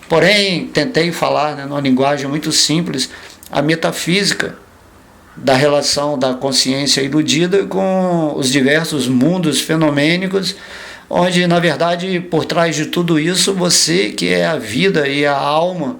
Porém, tentei falar, né, numa linguagem muito simples, a metafísica da relação da consciência iludida com os diversos mundos fenomênicos, onde, na verdade, por trás de tudo isso, você que é a vida e a alma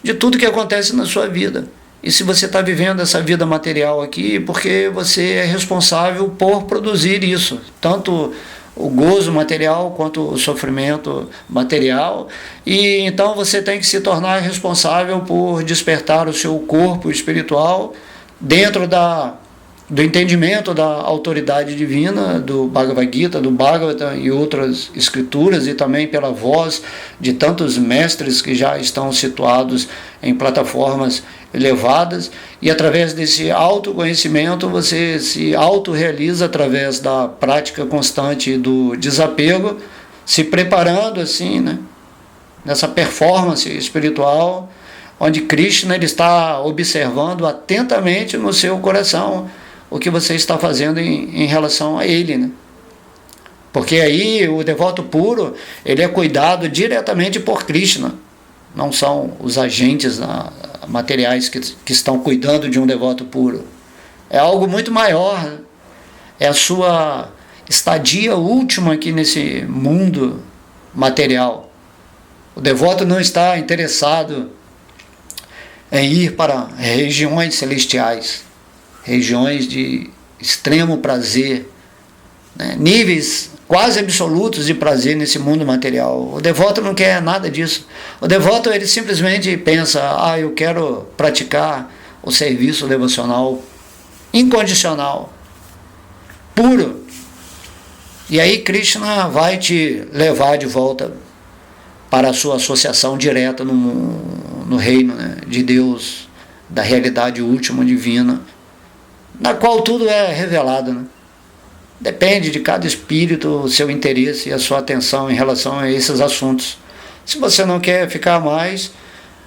de tudo que acontece na sua vida. E se você está vivendo essa vida material aqui, porque você é responsável por produzir isso, tanto o gozo material quanto o sofrimento material, e então você tem que se tornar responsável por despertar o seu corpo espiritual dentro do entendimento da autoridade divina, do Bhagavad Gita, do Bhagavata e outras escrituras, e também pela voz de tantos mestres que já estão situados em plataformas elevadas, e através desse autoconhecimento você se autorrealiza através da prática constante do desapego, se preparando assim, né, nessa performance espiritual, onde Krishna ele está observando atentamente no seu coração o que você está fazendo em relação a ele, né? Porque aí o devoto puro ele é cuidado diretamente por Krishna, não são os agentes materiais que estão cuidando de um devoto puro. É algo muito maior, né? É a sua estadia última aqui nesse mundo material. O devoto não está interessado em ir para regiões celestiais, regiões de extremo prazer, né? Níveis quase absolutos de prazer nesse mundo material. O devoto não quer nada disso. O devoto ele simplesmente pensa, eu quero praticar o serviço devocional incondicional, puro. E aí Krishna vai te levar de volta para a sua associação direta no reino, né, de Deus, da realidade última divina, na qual tudo é revelado, né? Depende de cada espírito o seu interesse e a sua atenção em relação a esses assuntos. Se você não quer ficar mais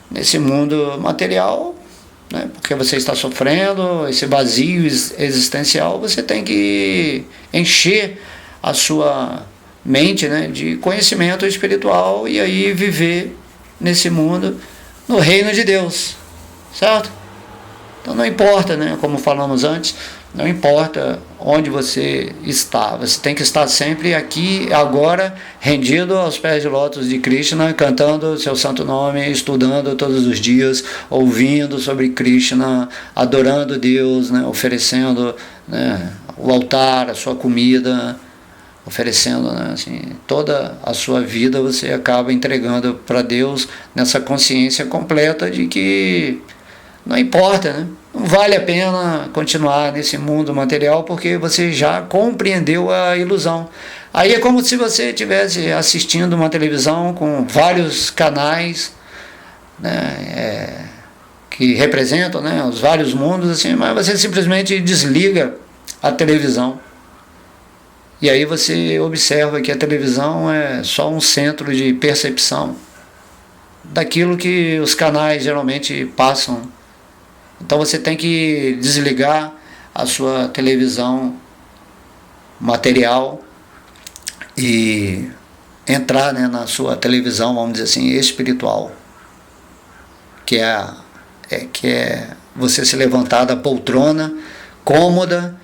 nesse mundo material, né? Porque você está sofrendo esse vazio existencial, você tem que encher a sua mente, né, de conhecimento espiritual e aí viver nesse mundo, no reino de Deus, certo? Então não importa, né, como falamos antes, não importa onde você está, você tem que estar sempre aqui, agora, rendido aos pés de lótus de Krishna, cantando o seu santo nome, estudando todos os dias, ouvindo sobre Krishna, adorando Deus, né, oferecendo, né, o altar, a sua comida, oferecendo, né, assim, toda a sua vida você acaba entregando para Deus nessa consciência completa de que não importa, né? Não vale a pena continuar nesse mundo material porque você já compreendeu a ilusão. Aí é como se você estivesse assistindo uma televisão com vários canais, né, que representam, né, os vários mundos, assim, mas você simplesmente desliga a televisão. E aí você observa que a televisão é só um centro de percepção daquilo que os canais geralmente passam. Então você tem que desligar a sua televisão material e entrar, né, na sua televisão, vamos dizer assim, espiritual, que é você se levantar da poltrona cômoda,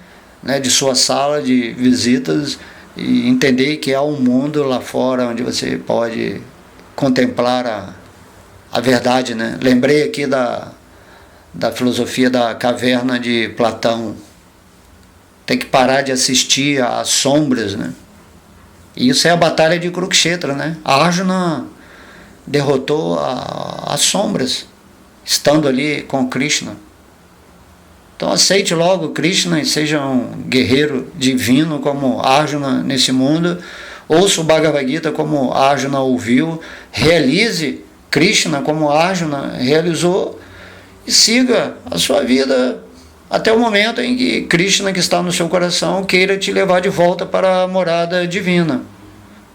né, de sua sala de visitas e entender que há um mundo lá fora onde você pode contemplar a verdade, né? Lembrei aqui da filosofia da caverna de Platão. Tem que parar de assistir às sombras, né? E isso é a batalha de Kurukshetra, né? A Arjuna derrotou as sombras, estando ali com Krishna. Então aceite logo Krishna e seja um guerreiro divino como Arjuna nesse mundo. Ouça o Bhagavad Gita como Arjuna ouviu. Realize Krishna como Arjuna realizou. E siga a sua vida até o momento em que Krishna, que está no seu coração, queira te levar de volta para a morada divina.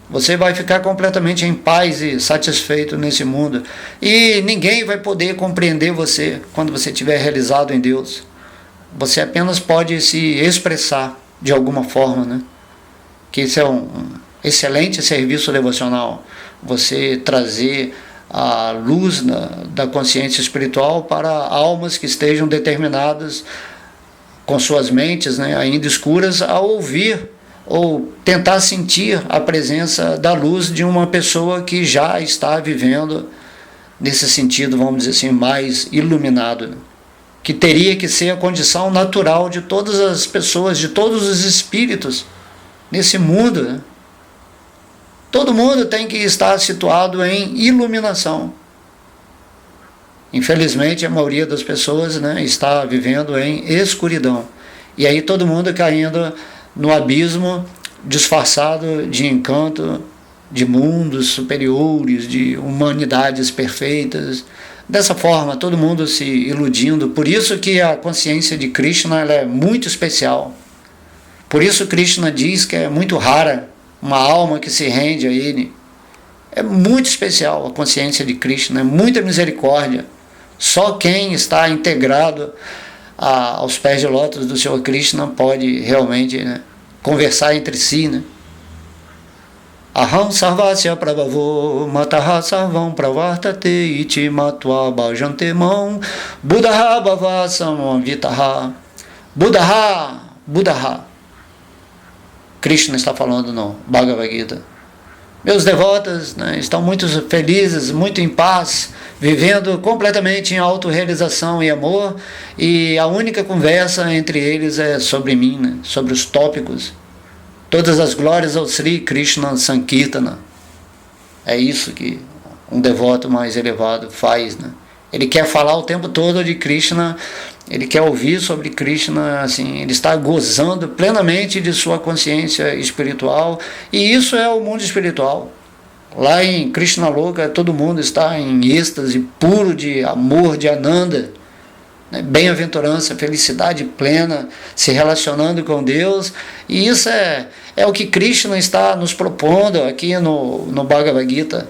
Você vai ficar completamente em paz e satisfeito nesse mundo. E ninguém vai poder compreender você quando você estiver realizado em Deus. Você apenas pode se expressar de alguma forma, né? Que isso é um excelente serviço devocional. Você trazer a luz da consciência espiritual para almas que estejam determinadas com suas mentes, né, ainda escuras, a ouvir ou tentar sentir a presença da luz de uma pessoa que já está vivendo nesse sentido, vamos dizer assim, mais iluminado, né? Que teria que ser a condição natural de todas as pessoas, de todos os espíritos nesse mundo, né? Todo mundo tem que estar situado em iluminação. Infelizmente, a maioria das pessoas, né, está vivendo em escuridão. E aí todo mundo caindo no abismo, disfarçado de encanto, de mundos superiores, de humanidades perfeitas. Dessa forma, todo mundo se iludindo. Por isso que a consciência de Krishna ela é muito especial. Por isso Krishna diz que é muito rara uma alma que se rende a ele. É muito especial a consciência de Krishna, é muita misericórdia. Só quem está integrado aos pés de lótus do Senhor Krishna pode realmente, né, conversar entre si, né? Aham sarvasya prabhavo mataha sarvam pravartate iti matva bhajante mão buddha bhavasam vitaha buddha. Krishna está falando no Bhagavad Gita. Meus devotos, né, estão muito felizes, muito em paz, vivendo completamente em autorrealização e amor, e a única conversa entre eles é sobre mim, né, sobre os tópicos. Todas as glórias ao Sri Krishna Sankirtana. É isso que um devoto mais elevado faz, né? Ele quer falar o tempo todo de Krishna, ele quer ouvir sobre Krishna, assim, ele está gozando plenamente de sua consciência espiritual, e isso é o mundo espiritual. Lá em Krishna Loka, todo mundo está em êxtase puro de amor, de Ananda, né? Bem-aventurança, felicidade plena, se relacionando com Deus, e isso é o que Krishna está nos propondo aqui no Bhagavad Gita.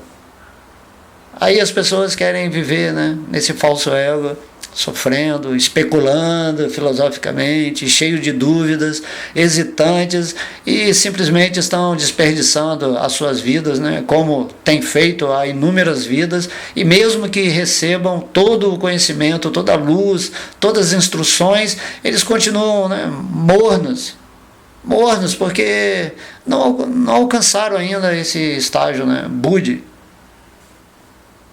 Aí as pessoas querem viver, né, nesse falso ego, sofrendo, especulando filosoficamente, cheio de dúvidas, hesitantes, e simplesmente estão desperdiçando as suas vidas, né, como tem feito há inúmeras vidas, e mesmo que recebam todo o conhecimento, toda a luz, todas as instruções, eles continuam, né, mornos, porque não alcançaram ainda esse estágio, né, Budi.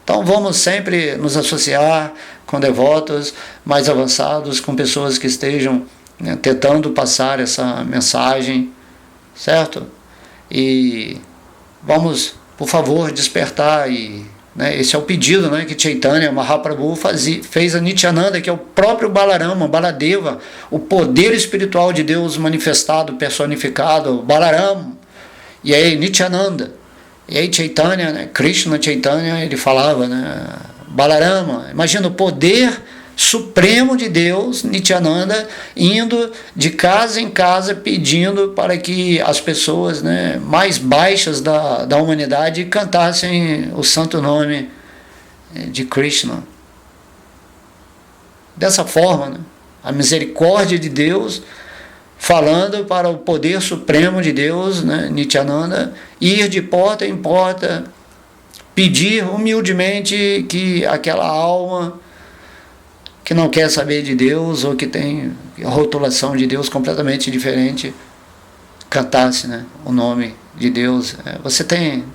Então vamos sempre nos associar com devotos mais avançados, com pessoas que estejam, né, tentando passar essa mensagem, certo? E vamos, por favor, despertar. E, né, esse é o pedido, né, que Chaitanya Mahaprabhu fez a Nityananda, que é o próprio Balarama, Baladeva, o poder espiritual de Deus manifestado, personificado, Balarama, e aí Nityananda. E aí Chaitanya, né, Krishna Chaitanya, ele falava, né, Balarama, imagina o poder supremo de Deus, Nityananda, indo de casa em casa pedindo para que as pessoas, né, mais baixas da humanidade cantassem o santo nome de Krishna. Dessa forma, né, a misericórdia de Deus falando para o poder supremo de Deus, né, Nityananda, ir de porta em porta, pedir humildemente que aquela alma que não quer saber de Deus ou que tem a rotulação de Deus completamente diferente, cantasse, né, o nome de Deus.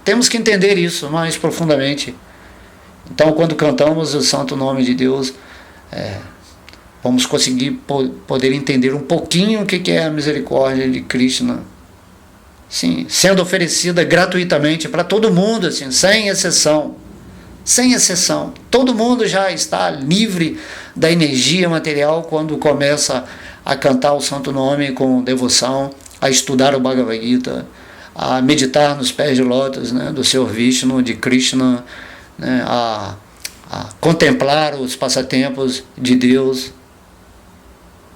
Temos que entender isso mais profundamente. Então, quando cantamos o santo nome de Deus, vamos conseguir poder entender um pouquinho o que é a misericórdia de Krishna, sim, sendo oferecida gratuitamente para todo mundo, assim, sem exceção. Sem exceção. Todo mundo já está livre da energia material quando começa a cantar o santo nome com devoção, a estudar o Bhagavad Gita, a meditar nos pés de lótus, né, do Senhor Vishnu, de Krishna, né, a contemplar os passatempos de Deus.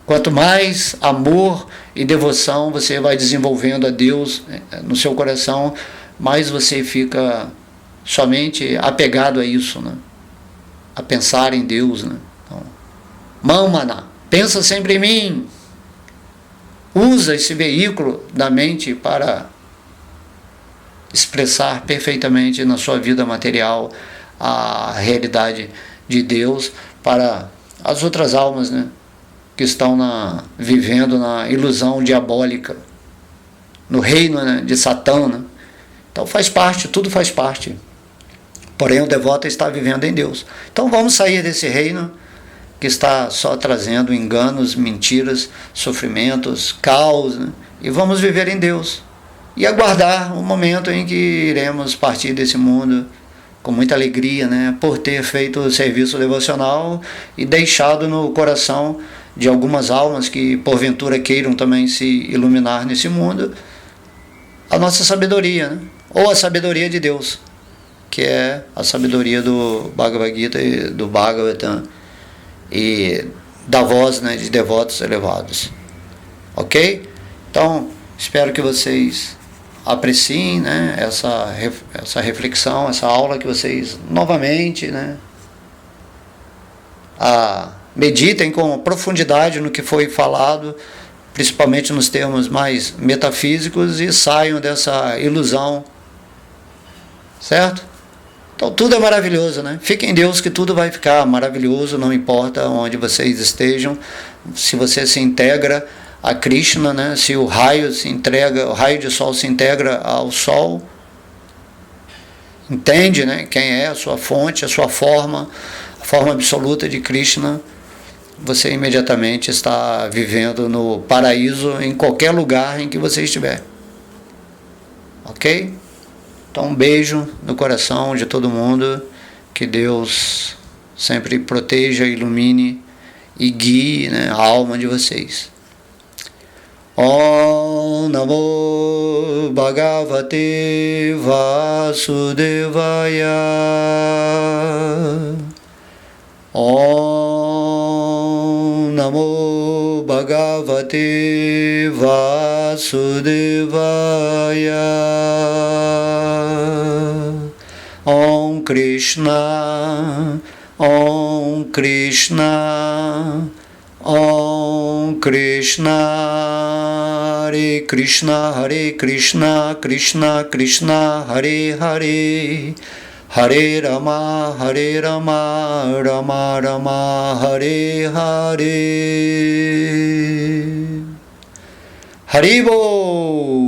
Quanto mais amor e devoção você vai desenvolvendo a Deus no seu coração, mais você fica somente apegado a isso, né? A pensar em Deus. Né? Então, Mamana, pensa sempre em mim. Usa esse veículo da mente para expressar perfeitamente na sua vida material a realidade de Deus para as outras almas, né, que estão vivendo na ilusão diabólica, no reino, né, de Satã. Né? Então faz parte, tudo faz parte. Porém o devoto está vivendo em Deus. Então vamos sair desse reino que está só trazendo enganos, mentiras, sofrimentos, caos, né? E vamos viver em Deus. E aguardar o momento em que iremos partir desse mundo com muita alegria, né? Por ter feito o serviço devocional e deixado no coração de algumas almas que porventura queiram também se iluminar nesse mundo, a nossa sabedoria, né? Ou a sabedoria de Deus, que é a sabedoria do Bhagavad Gita e do Bhagavatam e da voz, né, de devotos elevados. Ok? Então, espero que vocês apreciem, né, essa reflexão, essa aula, que vocês novamente, né, meditem com profundidade no que foi falado, principalmente nos termos mais metafísicos, e saiam dessa ilusão, certo? Então tudo é maravilhoso, né? Fiquem em Deus que tudo vai ficar maravilhoso, não importa onde vocês estejam. Se você se integra a Krishna, né? Se o raio o raio de sol se integra ao sol, entende, né, quem é a sua fonte, a sua forma, a forma absoluta de Krishna, você imediatamente está vivendo no paraíso em qualquer lugar em que você estiver. Ok? Então um beijo no coração de todo mundo, que Deus sempre proteja, ilumine e guie, né, a alma de vocês. Om Namo Bhagavate Vasudevaya. Om Namo Bhagavate Vasudevaya. Om Krishna Om Krishna, Om Krishna, Hare Krishna, Hare Krishna, Krishna Krishna, Hare Hare, Hare Rama, Hare Rama, Rama Rama, Hare Hare. Haribol!